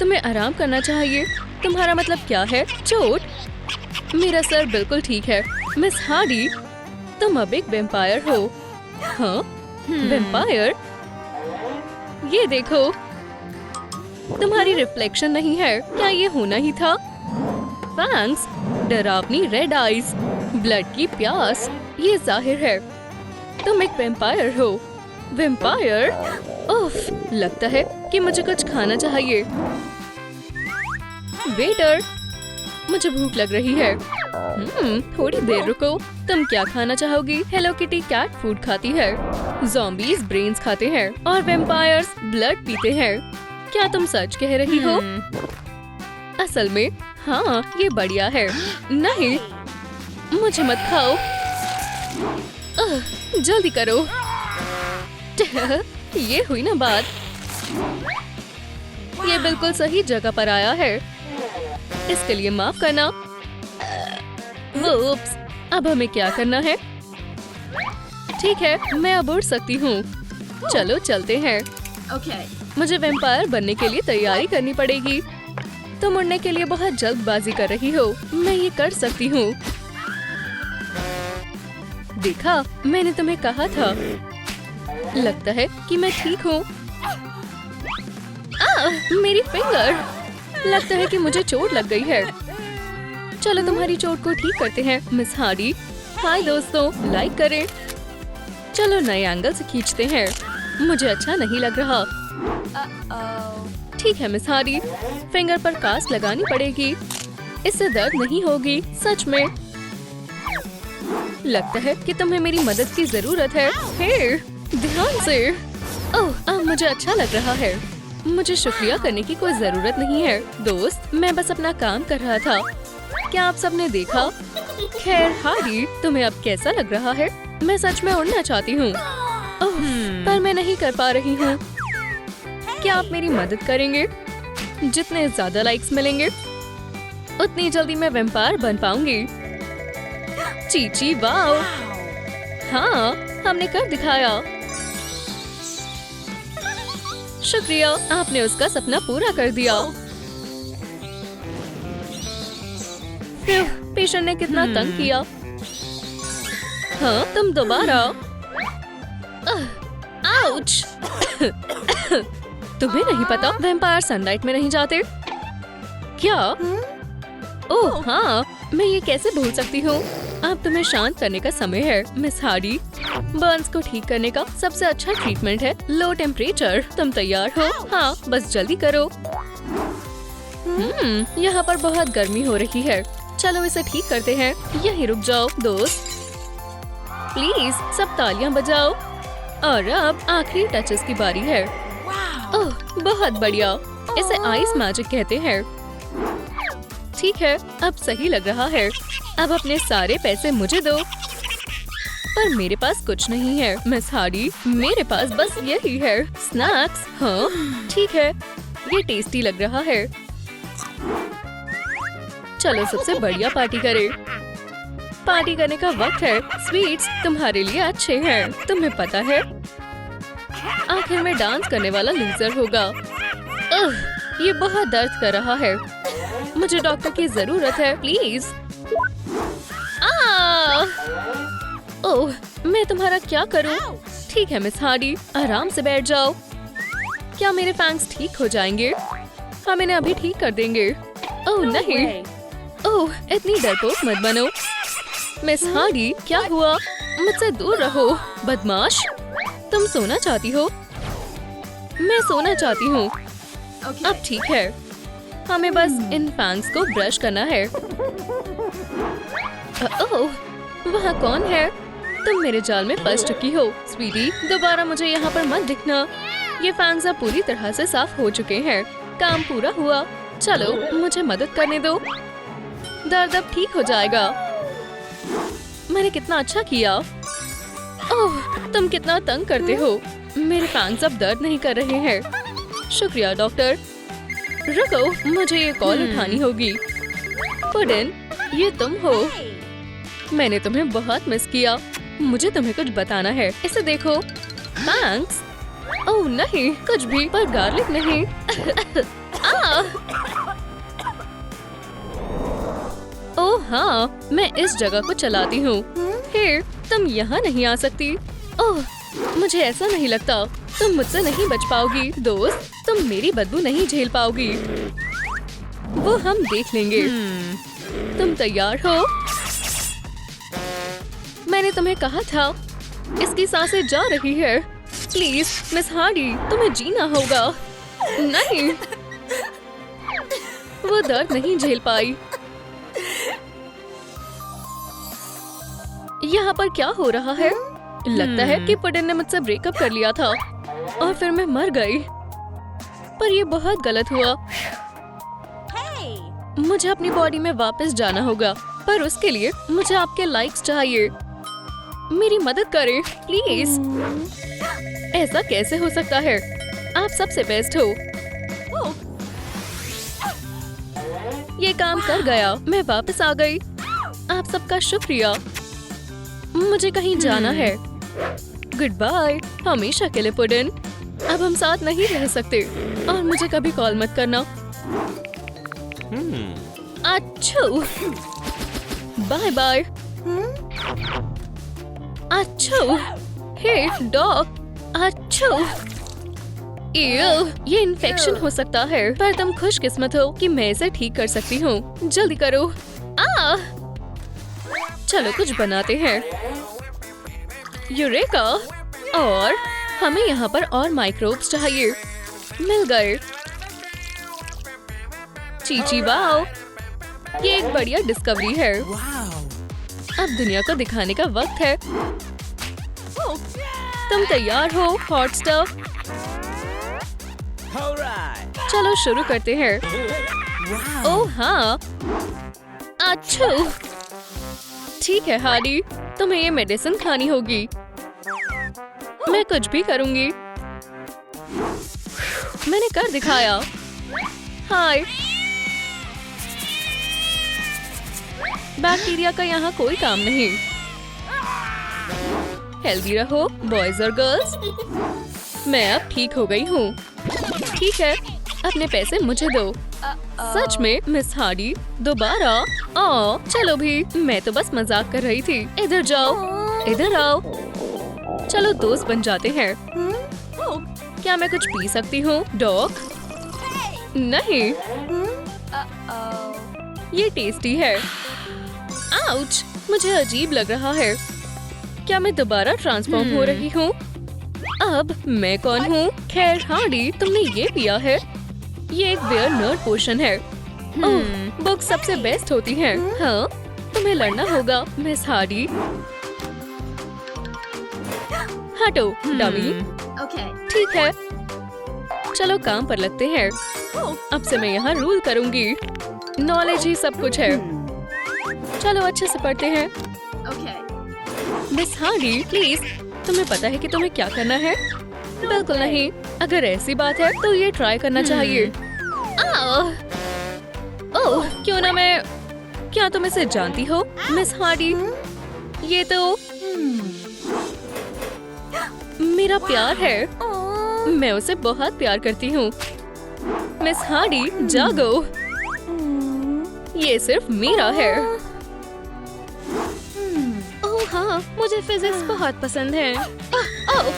S1: तुम्हें आराम करना चाहिए। तुम्हारा मतलब क्या है? चोट? मेरा सर बिल्कुल ठीक है। मिस हार्डी, तुम अब एक वैम्पायर हो। हाँ, वैम्पायर? ये देखो, तुम्हारी रिफ्लेक्शन नहीं है। क्या ये होना ही था? थैंक्स। डरावनी रेड आईज, ब्लड की प्यास, ये जाहिर है तुम एक वैम्पायर हो। वैम्पायर? उफ, लगता है कि मुझे कुछ खाना चाहिए। वेटर, मुझे भूख लग रही है। थोड़ी देर रुको। तुम क्या खाना चाहोगी? हेलो किटी कैट फूड खाती है, ज़ॉम्बीज ब्रेन्स खाते हैं और वैम्पायर्स ब्लड पीते हैं। क्या तुम सच कह रही हो? असल में हाँ, ये बढ़िया है। नहीं, मुझे मत खाओ। जल्दी करो। ये हुई ना बात। ये बिल्कुल सही जगह पर आया है। इसके लिए माफ करना। उप्स, अब हमें क्या करना है? ठीक है, मैं अब उड़ सकती हूँ। चलो चलते हैं। मुझे वैम्पायर बनने के लिए तैयारी करनी पड़ेगी। तुम उड़ने के लिए बहुत जल्दबाजी कर रही हो। मैं ये कर सकती हूँ। देखा, मैंने तुम्हें कहा था। लगता है कि मैं ठीक हूँ। मेरी फिंगर। लगता है कि मुझे चोट लग गई है। चलो तुम्हारी चोट को ठीक करते हैं मिस हार्डी। हाय दोस्तों, लाइक करें। चलो नए एंगल से खींचते हैं। मुझे अच्छा नहीं लग रहा। ठीक है मिस हार्डी, फिंगर पर कास्ट लगानी पड़ेगी। इससे दर्द नहीं होगी। सच में लगता है कि तुम्हें मेरी मदद की जरूरत है। हे, ध्यान से। ओह, अब मुझे अच्छा लग रहा है। मुझे शुक्रिया करने की कोई जरूरत नहीं है दोस्त, मैं बस अपना काम कर रहा था। क्या आप सबने देखा? खैर हार्डी, तुम्हें अब कैसा लग रहा है? मैं सच में उड़ना चाहती हूँ, पर मैं नहीं कर पा रही हूँ। क्या आप मेरी मदद करेंगे? जितने ज्यादा लाइक्स मिलेंगे उतनी जल्दी मैं वैम्पायर बन पाऊंगी। चीची वाओ, हाँ हमने कर दिखाया। शुक्रिया, आपने उसका सपना पूरा कर दिया। पेशेंट ने कितना तंग किया। हाँ, तुम दोबारा। आउच! तुम्हें नहीं पता वैम्पायर सनलाइट में नहीं जाते क्या? ओह हाँ, मैं ये कैसे भूल सकती हूँ। अब तुम्हें शांत करने का समय है मिस हार्डी। बर्न्स को ठीक करने का सबसे अच्छा ट्रीटमेंट है लो टेम्परेचर। तुम तैयार हो? हाँ, बस जल्दी करो। यहाँ पर बहुत गर्मी हो रही है। चलो इसे ठीक करते हैं। यहीं रुक जाओ दोस्त। प्लीज सब तालियां बजाओ। और अब आखिरी टचेस की बारी है। ओह, बहुत बढ़िया। इसे आइस मैजिक कहते हैं। ठीक है, अब सही लग रहा है। अब अपने सारे पैसे मुझे दो। पर मेरे पास कुछ नहीं है मिस हार्डी। मेरे पास बस यही है, स्नैक्स। हाँ, ठीक है, ये टेस्टी लग रहा है। चलो सबसे बढ़िया पार्टी करें। पार्टी करने का वक्त है। स्वीट्स तुम्हारे लिए अच्छे हैं, तुम्हें पता है। आखिर में डांस करने वाला लूजर होगा। ये बहुत दर्द कर रहा है। मुझे डॉक्टर की जरूरत है, प्लीज। ओह, मैं तुम्हारा क्या करूं? ठीक है मिस हार्डी, आराम से बैठ जाओ। क्या मेरे फैंग्स ठीक हो जाएंगे? हम इन्हें अभी ठीक कर देंगे। ओह नहीं, ओह इतनी डरपोक मत बनो। मिस हार्डी, क्या हुआ? मुझसे दूर रहो, बदमाश। तुम सोना चाहती हो? मैं सोना चाहती हूँ। अब ठीक है, हमें बस इन फैंग्स को ब्रश करना है। ओह, वहाँ कौन है? तुम मेरे जाल में फंस चुकी हो स्वीटी। दोबारा मुझे यहाँ पर मत दिखना। ये फैंग्स अब पूरी तरह से साफ हो चुके हैं। काम पूरा हुआ। चलो मुझे मदद करने दो। दर्द अब ठीक हो जाएगा। मैंने कितना अच्छा किया। ओह, तुम कितना तंग करते हो। मेरे फैंग्स अब दर्द नहीं कर रहे हैं। शुक्रिया डॉक्टर। रुको, मुझे ये कॉल उठानी होगी। पुडिन, ये तुम हो। मैंने तुम्हें बहुत मिस किया। मुझे तुम्हें कुछ बताना है। इसे देखो। थैंक्स। ओह नहीं, कुछ भी, पर गार्लिक नहीं। ओह हाँ, मैं इस जगह को चलाती हूँ। हे, तुम यहाँ नहीं आ सकती। ओह, मुझे ऐसा नहीं लगता। तुम मुझसे नहीं बच पाओगी दोस्त। तुम मेरी बदबू नहीं झेल पाओगी। वो हम देख लेंगे। तुम तैयार हो? मैंने तुम्हें कहा था, इसकी सांसें जा रही है। प्लीज मिस हार्डी, तुम्हें जीना होगा। नहीं, वो दर्द नहीं झेल पाई। यहाँ पर क्या हो रहा है? लगता है कि पुडिन ने मुझसे ब्रेकअप कर लिया था और फिर मैं मर गई। पर ये बहुत गलत हुआ। मुझे अपनी बॉडी में वापस जाना होगा, पर उसके लिए मुझे आपके लाइक्स चाहिए। मेरी मदद करें प्लीज। ऐसा कैसे हो सकता है? आप सबसे बेस्ट हो। ये काम कर गया। मैं वापस आ गई। आप सबका शुक्रिया। मुझे कहीं जाना है। गुड बाय हमेशा के लिए पुडिन। अब हम साथ नहीं रह सकते और मुझे कभी कॉल मत करना। अच्छू, बाय बाय। अच्छू, हे डॉग। अच्छू, ये इन्फेक्शन हो सकता है, पर तुम खुशकिस्मत हो कि मैं इसे ठीक कर सकती हूँ। जल्दी करो। चलो कुछ बनाते हैं। यूरेका, और हमें यहाँ पर और माइक्रोब्स चाहिए। मिल गए। चीची वाओ, ये एक बढ़िया डिस्कवरी है। अब दुनिया को दिखाने का वक्त है। तुम तैयार हो हॉट स्टफ? चलो शुरू करते हैं। ओह हाँ, अच्छू। ठीक है हार्डी, तुम्हें ये मेडिसिन खानी होगी। मैं कुछ भी करूंगी। मैंने कर दिखाया। हाय। बैक्टीरिया का यहाँ कोई काम नहीं। हेल्दी रहो बॉयज और गर्ल्स। मैं अब ठीक हो गई हूँ। ठीक है, अपने पैसे मुझे दो। सच में मिस हार्डी दोबारा? ओ चलो भी, मैं तो बस मजाक कर रही थी। इधर जाओ, इधर आओ। चलो दोस्त बन जाते हैं। क्या मैं कुछ पी सकती हूँ डॉग? नहीं, ये टेस्टी है। आउच, मुझे अजीब लग रहा है। क्या मैं दोबारा ट्रांसफॉर्म हो रही हूँ? अब मैं कौन हूँ? खैर हार्डी, तुमने ये पिया है? ये एक बेयर नर्ड पोशन है। ओह, बुक सबसे बेस्ट होती हैं। हाँ, तुम्हें लड़ना होगा मिस हार्डी। हटो डमी। ठीक है, चलो काम पर लगते हैं। अब से मैं यहाँ रूल करूँगी। नॉलेज ही सब कुछ है। चलो अच्छे से पढ़ते हैं। मिस हार्डी प्लीज, तुम्हें पता है कि तुम्हें क्या करना है? बिल्कुल नहीं। अगर ऐसी बात है तो ये ट्राई करना चाहिए। ओह, क्यों ना मैं... क्या तुम इसे जानती हो मिस हार्डी? ये तो मेरा प्यार है। मैं उसे बहुत प्यार करती हूँ। मिस हार्डी जागो, ये सिर्फ मेरा है। ओह हाँ, मुझे फिजिक्स बहुत पसंद है। ओह,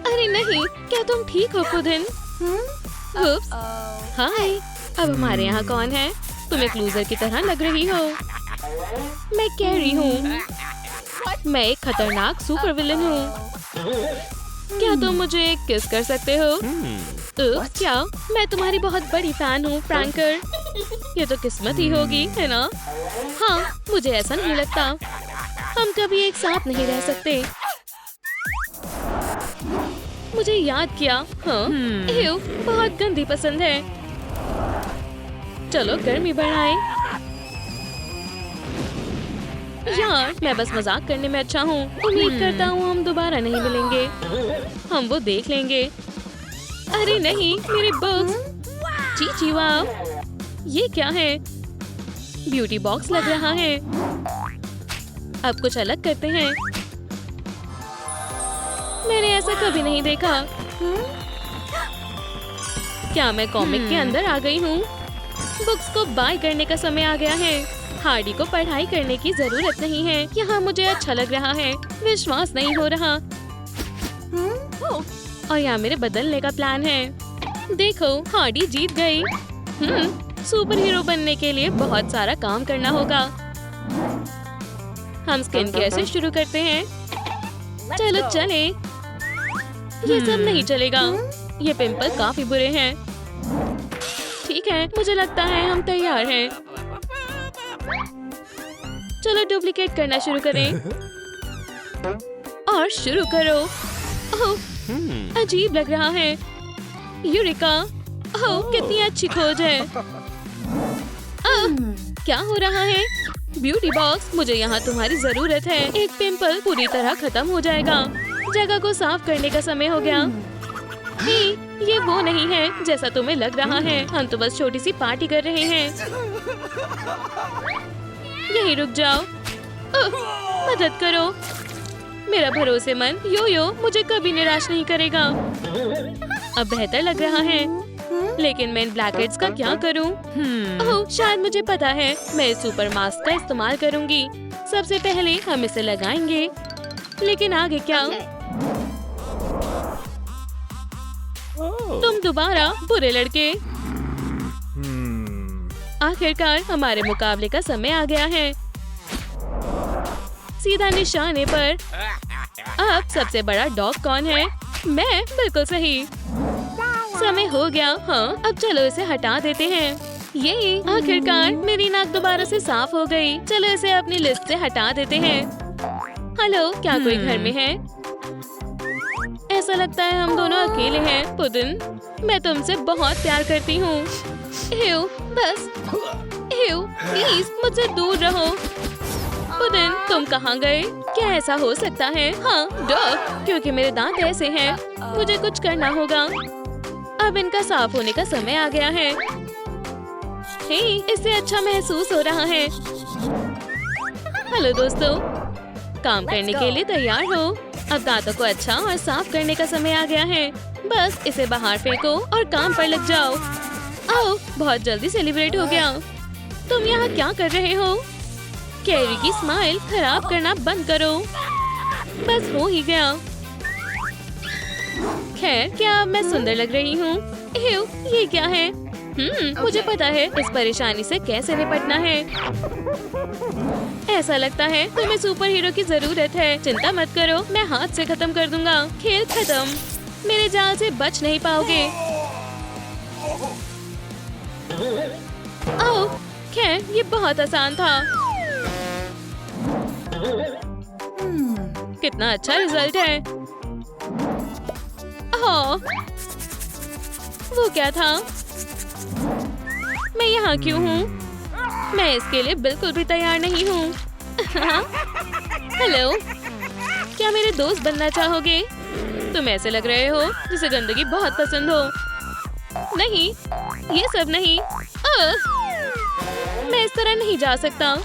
S1: अरे नहीं, क्या तुम ठीक हो पुदिन? उप्स, हाय, अब हमारे यहाँ कौन है? तुम एक लूजर की तरह लग रही हो। मैं कैरी हूँ। मैं एक खतरनाक सुपर विलन हूँ। क्या तुम मुझे किस कर सकते हो? क्या? मैं तुम्हारी बहुत बड़ी फैन हूँ फ्रैंकर। ये तो किस्मत ही होगी, है ना? हाँ, मुझे ऐसा नहीं लगता। हम कभी एक साथ नहीं रह सकते। मुझे याद किया। हाँ, एव, बहुत गंदी पसंद है। चलो गर्मी बढ़ाएं। यार, मैं बस मजाक करने में अच्छा हूँ। उम्मीद करता हूँ हम दोबारा नहीं मिलेंगे। हम वो देख लेंगे। अरे नहीं, मेरे बुक्स। चीची वाह, ये क्या है? ब्यूटी बॉक्स लग रहा है। अब कुछ अलग करते हैं। मैंने ऐसा कभी नहीं देखा। क्या मैं कॉमिक के अंदर आ गई हूँ? बुक्स को बाय करने का समय आ गया है। हार्डी को पढ़ाई करने की जरूरत नहीं है। यहाँ मुझे अच्छा लग रहा है। विश्वास नहीं हो रहा। और यहाँ मेरे बदलने का प्लान है। देखो, हार्डी जीत गई। सुपर हीरो बनने के लिए बहुत सारा काम करना होगा। हम स्किन केयर से शुरू करते हैं। चलो चले। ये सब नहीं चलेगा। ये पिंपल काफी बुरे हैं। ठीक है, मुझे लगता है हम तैयार हैं। चलो डुप्लीकेट करना शुरू करें। और शुरू करो। ओह, अजीब लग रहा है। यूरिका, ओह, कितनी अच्छी खोज है। क्या हो रहा है? ब्यूटी बॉक्स, मुझे यहाँ तुम्हारी जरूरत है। एक पिंपल पूरी तरह खत्म हो जाएगा। जगह को साफ करने का समय हो गया। ये वो नहीं है जैसा तुम्हें लग रहा है। हम तो बस छोटी सी पार्टी कर रहे हैं। यहीं रुक जाओ। मदद करो। मेरा भरोसेमंद यो-यो मुझे कभी निराश नहीं करेगा। अब बेहतर लग रहा है। लेकिन मैं इन ब्लैकहेड्स का क्या करूं? ओह, शायद मुझे पता है। मैं इस सुपर मास्क का इस्तेमाल करूंगी। सबसे पहले हम इसे लगाएंगे। लेकिन आगे क्या? तुम दोबारा बुरे लड़के। आखिरकार हमारे मुकाबले का समय आ गया है। सीधा निशाने पर। अब सबसे बड़ा डॉग कौन है? मैं, बिल्कुल सही। समय हो गया। हाँ, अब चलो इसे हटा देते हैं। ये आखिरकार मेरी नाक दोबारा से साफ हो गई। चलो इसे अपनी लिस्ट से हटा देते हैं। हेलो, क्या कोई घर में है? ऐसा लगता है हम दोनों अकेले हैं। पुदिन, मैं तुमसे बहुत प्यार करती हूँ। बस प्लीज मुझसे दूर रहो। पुदिन, तुम कहाँ गए? क्या ऐसा हो सकता है? हाँ, डॉग, क्योंकि मेरे दांत ऐसे हैं। मुझे कुछ करना होगा। अब इनका साफ होने का समय आ गया है। हे, इससे अच्छा महसूस हो रहा है। हेलो दोस्तों, काम करने के लिए तैयार हो? अब दांतों को अच्छा और साफ करने का समय आ गया है। बस इसे बाहर फेंको और काम पर लग जाओ।
S2: आओ, बहुत जल्दी सेलिब्रेट हो गया। तुम यहाँ क्या कर रहे हो? कैरी की स्माइल खराब करना बंद करो। बस हो ही गया। खैर, क्या अब मैं सुंदर लग रही हूँ? ये क्या है? मुझे पता है इस परेशानी से कैसे निपटना है। ऐसा लगता है तुम्हें सुपर हीरो की जरूरत है। चिंता मत करो, मैं हाथ से खत्म कर दूंगा। खेल खत्म। मेरे जाल से बच नहीं पाओगे। ओह, खैर ये बहुत आसान था। कितना अच्छा रिजल्ट है। ओह, वो क्या था? मैं यहाँ क्यों हूँ? मैं इसके लिए बिल्कुल भी तैयार नहीं हूँ। हेलो, क्या मेरे दोस्त बनना चाहोगे? तुम ऐसे लग रहे हो जिसे गंदगी बहुत पसंद हो। नहीं, ये सब नहीं। मैं इस तरह नहीं जा सकता।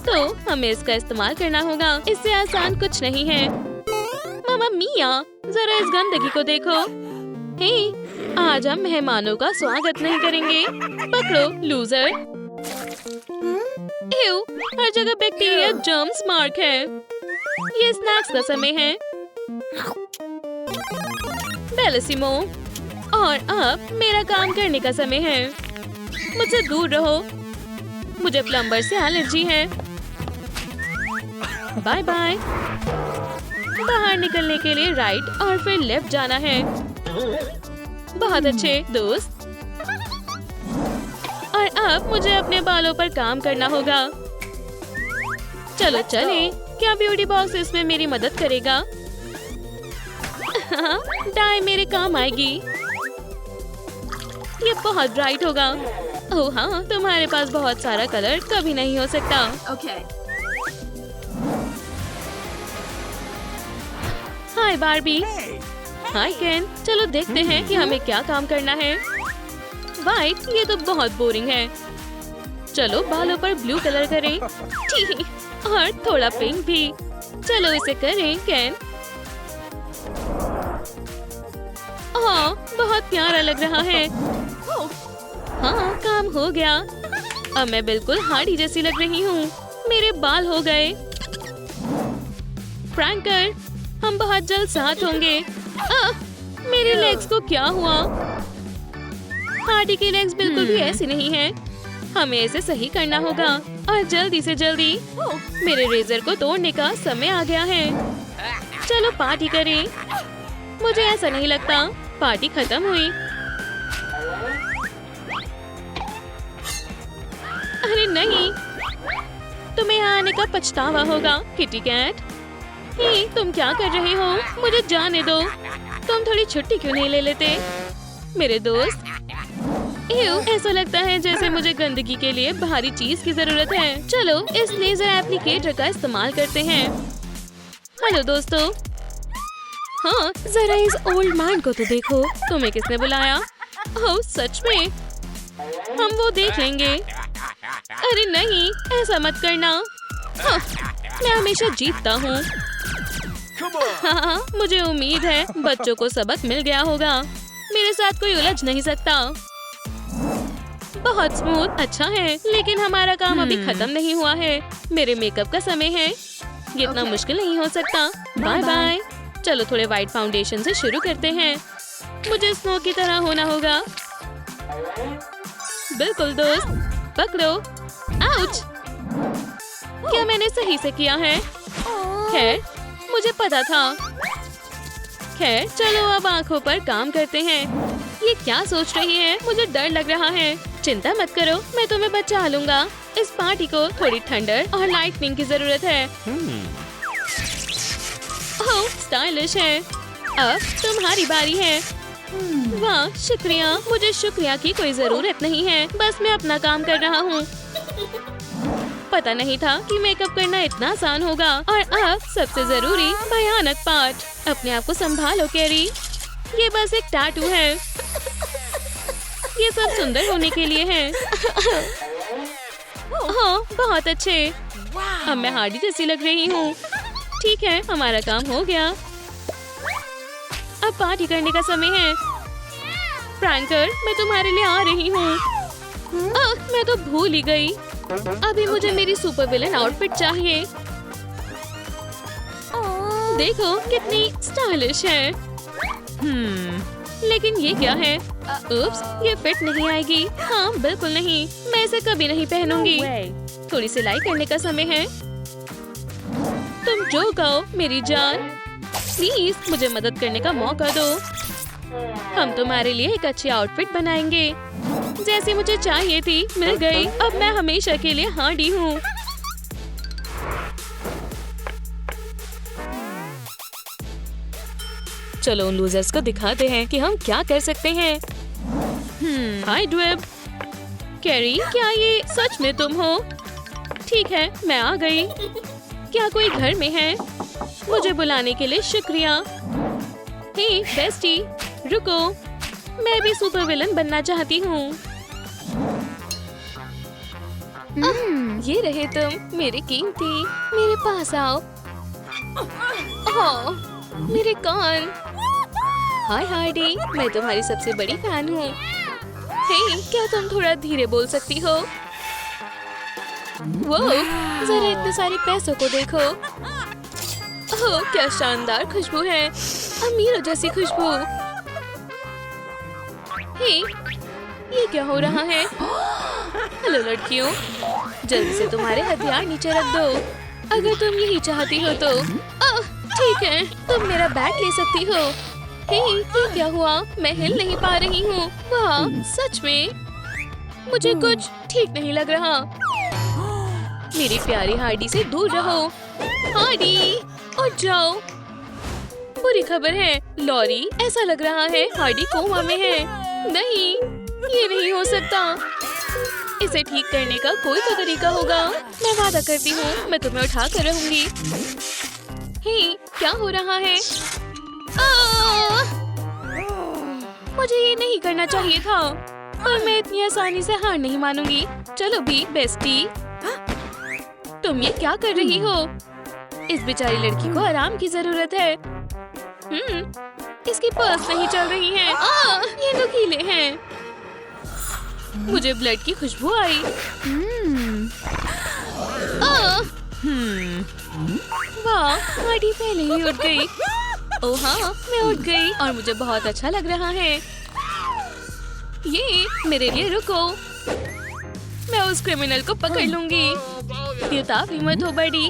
S2: तो हमें इसका इस्तेमाल करना होगा। इससे आसान कुछ नहीं है। मामा मिया, जरा इस गंदगी को देखो। हे, आज हम मेहमानों का स्वागत नहीं करेंगे। पकड़ो लूजर। हर जगह बैक्टीरिया जर्म्स मार्क है। ये स्नैक्स का समय है। बेलिसिमो, और अब मेरा काम करने का समय है। मुझसे दूर रहो। मुझे प्लम्बर से एलर्जी है। Bye bye. बाहर निकलने के लिए राइट और फिर लेफ्ट जाना है। बहुत अच्छे दोस्त। और अब मुझे अपने बालों पर काम करना होगा। चलो चले। क्या ब्यूटी बॉक्स इसमें मेरी मदद करेगा? डाई मेरे काम आएगी। ये बहुत ब्राइट होगा। ओह हाँ, तुम्हारे पास बहुत सारा कलर कभी नहीं हो सकता। हाय बार्बी। हाय केन। चलो देखते हैं कि हमें क्या काम करना है। वाइट, ये तो बहुत बोरिंग है। चलो बालों पर ब्लू कलर करें। ठीक, और थोड़ा पिंक भी। चलो इसे करें केन। हाँ, बहुत प्यारा लग रहा है। हाँ, काम हो गया। अब मैं बिल्कुल हार्डी जैसी लग रही हूँ। मेरे बाल हो गए। फ्रैंकर, हम बहुत जल्द साथ होंगे। मेरे लेग्स को क्या हुआ? हार्डी की लेग्स बिल्कुल भी ऐसी नहीं है। हमें इसे सही करना होगा और जल्दी से जल्दी। मेरे रेजर को तोड़ने का समय आ गया है। चलो पार्टी करें। मुझे ऐसा नहीं लगता पार्टी खत्म हुई। अरे नहीं, तुम्हें यहाँ आने का पछतावा होगा किटी कैट। हे, तुम क्या कर रहे हो? मुझे जाने दो। तुम थोड़ी छुट्टी क्यों नहीं ले लेते मेरे दोस्त? ऐसा लगता है जैसे मुझे गंदगी के लिए भारी चीज की जरूरत है। चलो इस लेजर एप्लीकेटर का इस्तेमाल करते हैं। हेलो दोस्तों। हाँ, जरा इस ओल्ड मैन को तो देखो। तुम्हें किसने बुलाया? ओह सच में? हम वो देख लेंगे। अरे नहीं, ऐसा मत करना। हाँ, मैं हमेशा जीतता हूँ। हाँ, मुझे उम्मीद है बच्चों को सबक मिल गया होगा। मेरे साथ कोई उलझ नहीं सकता। बहुत स्मूथ, अच्छा है, लेकिन हमारा काम अभी खत्म नहीं हुआ है। मेरे मेकअप का समय है। ये इतना मुश्किल नहीं हो सकता। Bye bye. चलो थोड़े व्हाइट फाउंडेशन से शुरू करते हैं। मुझे स्नो की तरह होना होगा। बिल्कुल दोस्त, पकड़ो। आउच! क्या मैंने सही से किया है? खैर, मुझे पता था। खैर, चलो अब आंखों पर काम करते हैं। ये क्या सोच रही है? मुझे डर लग रहा है। चिंता मत करो, मैं तुम्हें बचा लूंगा। इस पार्टी को थोड़ी ठंडर और लाइटनिंग की जरूरत है। ओह, स्टाइलिश है। अब तुम्हारी बारी है। वाह, शुक्रिया। मुझे शुक्रिया की कोई जरूरत नहीं है। बस मैं अपना काम कर रहा हूँ। पता नहीं था कि मेकअप करना इतना आसान होगा। और अब सबसे जरूरी भयानक पार्ट। अपने आप को संभालो कैरी। ये बस एक टैटू है। ये सब सुंदर होने के लिए है। हाँ, बहुत अच्छे। अब मैं हार्डी जैसी लग रही हूँ। ठीक है, हमारा काम हो गया। अब पार्टी करने का समय है। प्रैंकर, मैं तुम्हारे लिए आ रही हूँ। मैं तो भूल ही गई। अभी मुझे मेरी सुपर विलन आउटफिट चाहिए। देखो कितनी स्टाइलिश है। लेकिन ये क्या है? उप्स, ये फिट नहीं आएगी। हाँ बिल्कुल नहीं, मैं इसे कभी नहीं पहनूंगी। थोड़ी सिलाई करने का समय है। तुम जो कहो मेरी जान, प्लीज मुझे मदद करने का मौका दो। हम तुम्हारे लिए एक अच्छी आउटफिट बनाएंगे। जैसी मुझे चाहिए थी मिल गई। अब मैं हमेशा के लिए हार्डी हूँ। चलो उन लूजर्स को दिखाते हैं कि हम क्या कर सकते हैं। हाय ड्वेब। कैरी, क्या ये सच में तुम हो? ठीक है, मैं आ गई। क्या कोई घर में है? मुझे बुलाने के लिए शुक्रिया। हे बेस्टी, रुको, मैं भी सुपर विलन बनना चाहती हूँ। ये रहे तुम, मेरे कीमती। मेरे पास आओ। ओह, मेरे कान। हाय हार्डी, मैं तुम्हारी सबसे बड़ी फैन हूँ। हे, क्या तुम थोड़ा धीरे बोल सकती हो? वो, जरा इतने सारे पैसों को देखो। ओह, क्या शानदार खुशबू है, अमीरों जैसी खुशबू। हे, ये क्या हो रहा है? हेलो लड़कियों, जल्दी से तुम्हारे हथियार नीचे रख दो अगर तुम यही चाहती हो तो। ठीक है, तुम मेरा बैट ले सकती हो। हे, ये क्या हुआ? मैं हिल नहीं पा रही हूँ। वाह, सच में मुझे कुछ ठीक नहीं लग रहा। मेरी प्यारी हार्डी से दूर रहो। हार्डी, उठ जाओ। बुरी खबर है लॉरी, ऐसा लग रहा है हार्डी कोमा में है। नहीं, ये नहीं हो सकता। इसे ठीक करने का कोई तो तरीका होगा। मैं वादा करती हूँ मैं तुम्हें उठा कर रहूंगी। हे, क्या हो रहा है? मुझे ये नहीं करना चाहिए था, पर मैं इतनी आसानी से हार नहीं मानूंगी। चलो भी बेस्टी। तुम ये क्या कर रही हो? इस बेचारी लड़की को आराम की जरूरत है। इसकी पर्स नहीं चल रही है। ये नुकीले हैं। मुझे ब्लड की खुशबू आई। वाह, हार्डी पहले ही उठ गई। ओह हाँ, मैं उठ गई और मुझे बहुत अच्छा लग रहा है। ये मेरे लिए रुको, मैं उस क्रिमिनल को पकड़ लूंगी। बेताबी मत हो बड़ी।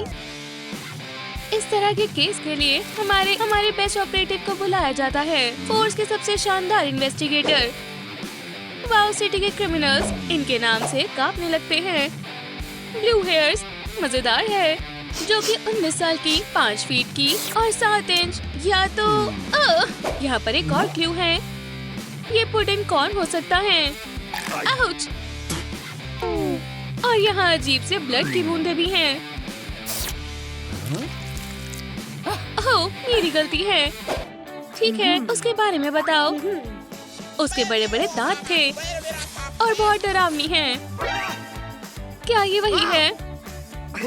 S2: इस तरह के केस के लिए हमारे बेस्ट ऑपरेटिव को बुलाया जाता है, फोर्स के सबसे शानदार इन्वेस्टिगेटर। वाओ सिटी के क्रिमिनल्स इनके नाम से कांपने लगते हैं। ब्लू हेयर्स मजेदार है, जो कि 19 साल की, 5 फीट की और 7 इंच। या तो यहाँ पर एक और क्लू है। ये पुडिंग कौन हो सकता है? आउच! और यहाँ अजीब से ब्लड की बूंदें भी हैं। ओह, मेरी गलती है। ठीक है, उसके बारे में बताओ। उसके बड़े बड़े दांत थे और बहुत डरावनी है। क्या ये वही है?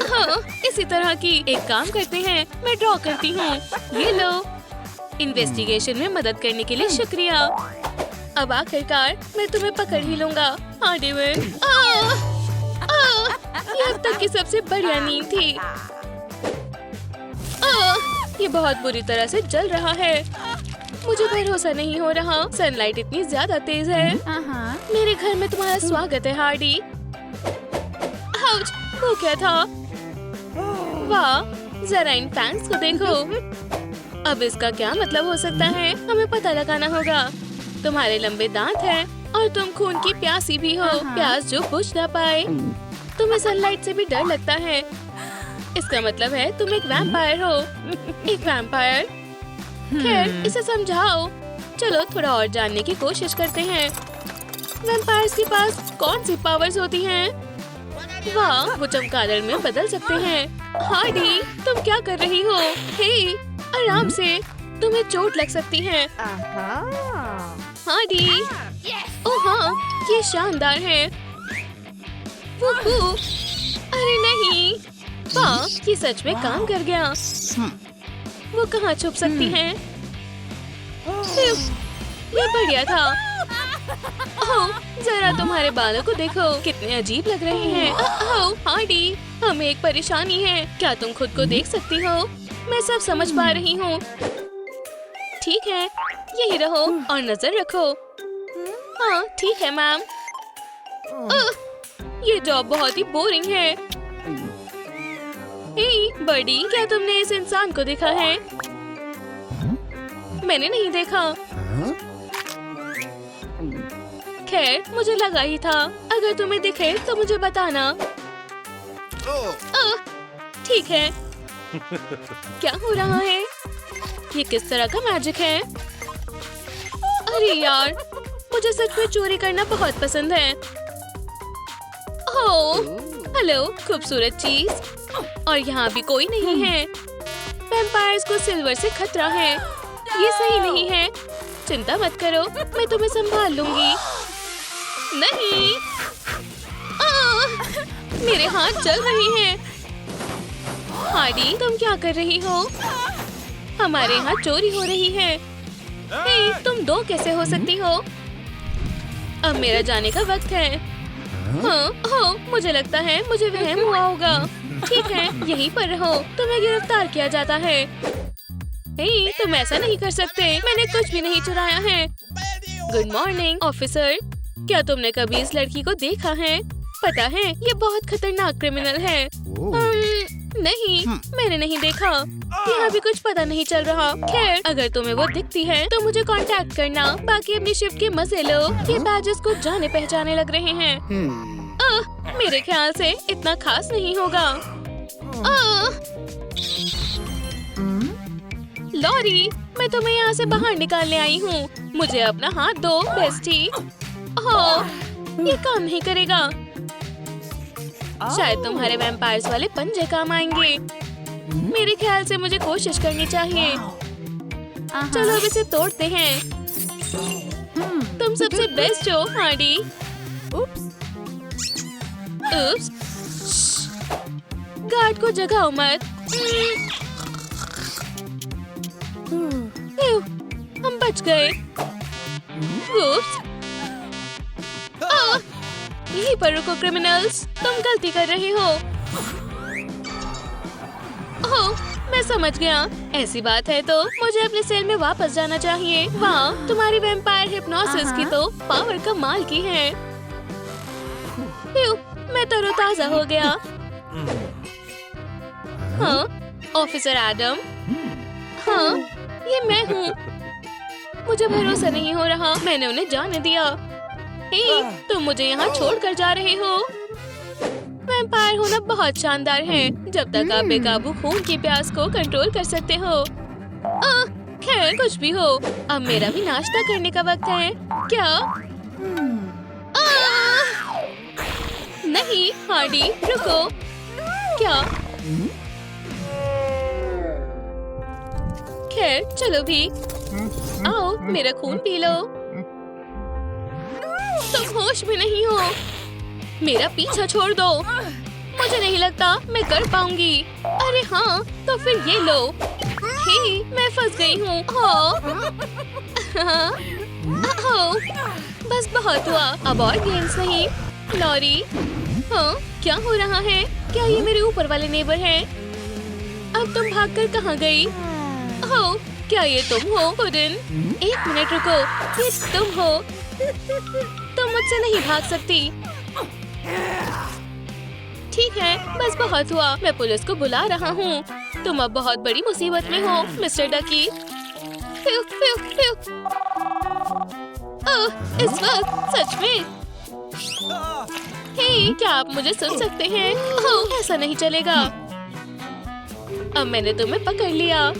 S2: हाँ, इसी तरह की। एक काम करते हैं, मैं ड्रॉ करती हूँ। ये लो। इन्वेस्टिगेशन में मदद करने के लिए शुक्रिया। अब आखिरकार मैं तुम्हें पकड़ ही लूंगा। हाँ डेविड। ये अब तक की सबसे बढ़िया नींद थी। ये बहुत बुरी तरह से जल रहा है। मुझे भरोसा नहीं हो रहा, सनलाइट इतनी ज्यादा तेज है। मेरे घर में तुम्हारा स्वागत है हार्डी। आउच! वो क्या था? वाह, जरा इन फैंस को देखो। अब इसका क्या मतलब हो सकता है? हमें पता लगाना होगा। तुम्हारे लंबे दांत हैं और तुम खून की प्यासी भी हो, प्यास जो बुझ ना पाए। तुम्हें सनलाइट से भी डर लगता है। इसका मतलब है तुम एक वैम्पायर हो। एक वैम्पायर? खैर, इसे समझाओ। चलो थोड़ा और जानने की कोशिश करते हैं। वैम्पायर्स के पास कौन सी पावर्स होती हैं? वाह, वो चमगादड़ में बदल सकते हैं। हार्डी, तुम क्या कर रही हो? हे, आराम से, तुम्हें चोट लग सकती है। हार्डी, ओह हाँ, ये शानदार है। वूहू, अरे नहीं, वाह, ये सच में काम कर गया। वो कहाँ छुप सकती हैं? ये बढ़िया था। ओह, जरा तुम्हारे बालों को देखो, कितने अजीब लग रहे हैं। ओह, हार्डी, हमें एक परेशानी है। क्या तुम खुद को देख सकती हो? मैं सब समझ पा रही हूँ। ठीक है, यही रहो और नजर रखो। हाँ, ठीक है मैम। ये जॉब बहुत ही बोरिंग है। हे बड़ी, क्या तुमने इस इंसान को देखा है? मैंने नहीं देखा। खैर, मुझे लगा ही था। अगर तुम्हें दिखे तो मुझे बताना। ठीक है। क्या हो रहा है? ये किस तरह का मैजिक है? अरे यार, मुझे सच में चोरी करना बहुत पसंद है। ओह, हेलो खूबसूरत चीज। और यहाँ भी कोई नहीं है। वैम्पायर्स को सिल्वर से खतरा है। ये सही नहीं है। चिंता मत करो, मैं तुम्हें संभाल लूंगी। नहीं, मेरे हाथ जल रहे हैं। हार्डी, तुम क्या कर रही हो? हमारे यहाँ चोरी हो रही है। हे, तुम दो कैसे हो सकती हो? अब मेरा जाने का वक्त है। हाँ, मुझे लगता है मुझे वहम हुआ होगा। ठीक है, यहीं पर रहो। तुम्हें गिरफ्तार किया जाता है। हे, तुम ऐसा नहीं कर सकते। मैंने कुछ भी नहीं चुराया है। Good morning officer. क्या तुमने कभी इस लड़की को देखा है? पता है, ये बहुत खतरनाक क्रिमिनल है। नहीं, मैंने नहीं देखा। यहाँ भी कुछ पता नहीं चल रहा। खैर, अगर तुम्हें वो दिखती है तो मुझे कांटेक्ट करना। बाकी अपनी शिफ्ट के मजे लो। ये बैजेस कुछ जाने पहचाने लग रहे हैं। मेरे ख्याल से इतना खास नहीं होगा। लॉरी, मैं तुम्हें यहाँ से बाहर निकालने आई हूँ। मुझे अपना हाथ दो बेस्टी। ये काम नहीं करेगा। शायद तुम्हारे वैम्पायर्स वाले पंजे काम आएंगे। मेरे ख्याल से मुझे कोशिश करनी चाहिए। चलो अब इसे तोड़ते हैं। तुम सबसे बेस्ट हो हार्डी। उप्स। गार्ड को जगाओ मत। हम बच गए। उप्स। यहीं पर रुको क्रिमिनल्स, तुम गलती कर रहे हो। ओह, मैं समझ गया। ऐसी बात है तो मुझे अपने सेल में वापस जाना चाहिए। वाह, तुम्हारी वैम्पायर हिप्नोसिस की तो पावर कमाल की है। मैं तरोताजा हो गया। हाँ, ऑफिसर एडम। हाँ, ये मैं हूँ। मुझे भरोसा नहीं हो रहा। मैंने उन्हें जाने दिया। हे, तुम मुझे यहाँ छोड़कर जा रहे हो। वैम्पायर होना बहुत शानदार है, जब तक आप बेकाबू खून की प्यास को कंट्रोल कर सकते हो। खैर, कुछ भी हो, अब मेरा भी नाश्ता करने का वक्त है। क्या? नहीं हार्डी, रुको। क्या? खैर, चलो भी। आओ, मेरा खून पी लो। तुम होश में नहीं हो। मेरा पीछा छोड़ दो। मुझे नहीं लगता मैं कर पाऊंगी। अरे हाँ, तो फिर ये लो। हे, मैं फंस गई हूँ। बस बहुत हुआ, अब और गेम्स नहीं। लॉरी, हाँ, क्या हो रहा है? क्या ये मेरे ऊपर वाले नेबर हैं? अब तुम भागकर कहाँ गई? हो, क्या ये तुम हो पुडिन? एक मिनट रुको, ये तुम हो। तुम मुझसे नहीं भाग सकती। ठीक है, बस बहुत हुआ। मैं पुलिस को बुला रहा हूँ। तुम अब बहुत बड़ी मुसीबत में हो, मिस्टर डकी। ओह, इस वक्त सच में? हे, क्या आप मुझे सुन सकते हैं? ओह, ऐसा नहीं चलेगा। अब मैंने तुम्हें पकड़ लिया।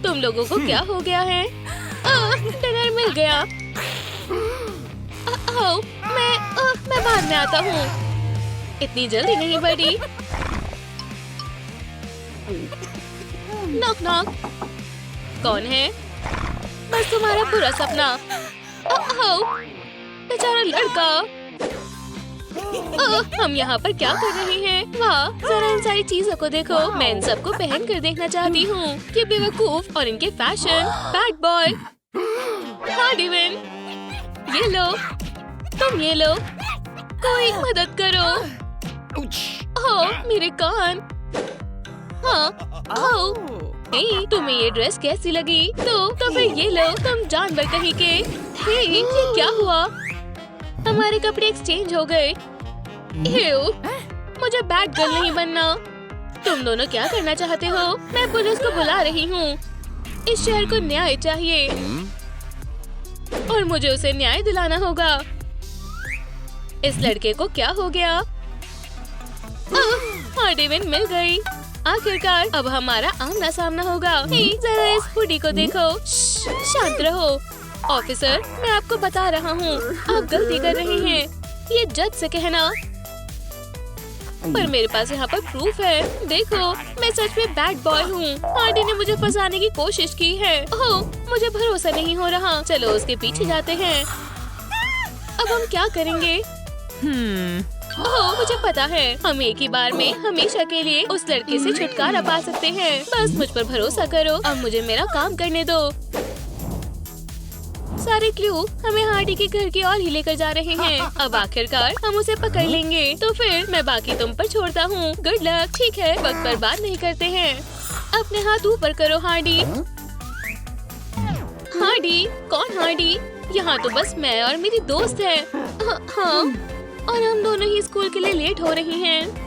S2: तुम लोगों को क्या हो गया है? डिनर मिल गया। मैं बाद में आता हूँ। इतनी जल्दी नहीं बड़ी। Knock knock. कौन है? बस तुम्हारा पूरा सपना। बेचारा लड़का। हम यहाँ पर क्या कर रहे हैं? वाह, जरा इन सारी चीजों को देखो। मैं इन सबको पहन कर देखना चाहती हूँ। ये बेवकूफ और इनके fashion. Bad boy. Hardy win.
S1: ये लो, तुम ये लो, कोई मदद करो। ओह, मेरे कान। हाँ, हे, तुम्हें ये ड्रेस कैसी लगी? तो फिर ये लो, तुम जानवर कहीं के। हे, ये क्या हुआ? हमारे कपड़े एक्सचेंज हो गए। एव, मुझे बैड गर्ल नहीं बनना। तुम दोनों क्या करना चाहते हो? मैं पुलिस को बुला रही हूँ। इस शहर को न्याय चाहिए और मुझे उसे न्याय दिलाना होगा। इस लड़के को क्या हो गया? हार्डी विन मिल गई। आखिरकार अब हमारा आमना सामना होगा। हे, जरा इस हुडी को देखो। शांत रहो। ऑफिसर, मैं आपको बता रहा हूँ, आप गलती कर रहे हैं। ये जज से कहना। पर मेरे पास यहाँ पर प्रूफ है। देखो, मैं सच में बैड बॉय हूँ। हार्डी ने मुझे फंसाने की कोशिश की है। ओह, मुझे भरोसा नहीं हो रहा। चलो उसके पीछे जाते हैं। अब हम क्या करेंगे? ओह, मुझे पता है। हम एक ही बार में हमेशा के लिए उस लड़के से छुटकारा पा सकते हैं। बस मुझ पर भरोसा करो। अब मुझे मेरा काम करने दो। सारे क्लू हमें हार्डी के घर की ओर ही लेकर जा रहे हैं। अब आखिरकार हम उसे पकड़ लेंगे। तो फिर मैं बाकी तुम पर छोड़ता हूँ। Good luck. ठीक है, वक्त बर्बाद नहीं करते हैं। अपने हाथ ऊपर करो हार्डी। हार्डी? कौन हार्डी? यहाँ तो बस मैं और मेरी दोस्त है। हाँ, और हम दोनों ही स्कूल के लिए लेट हो रही हैं।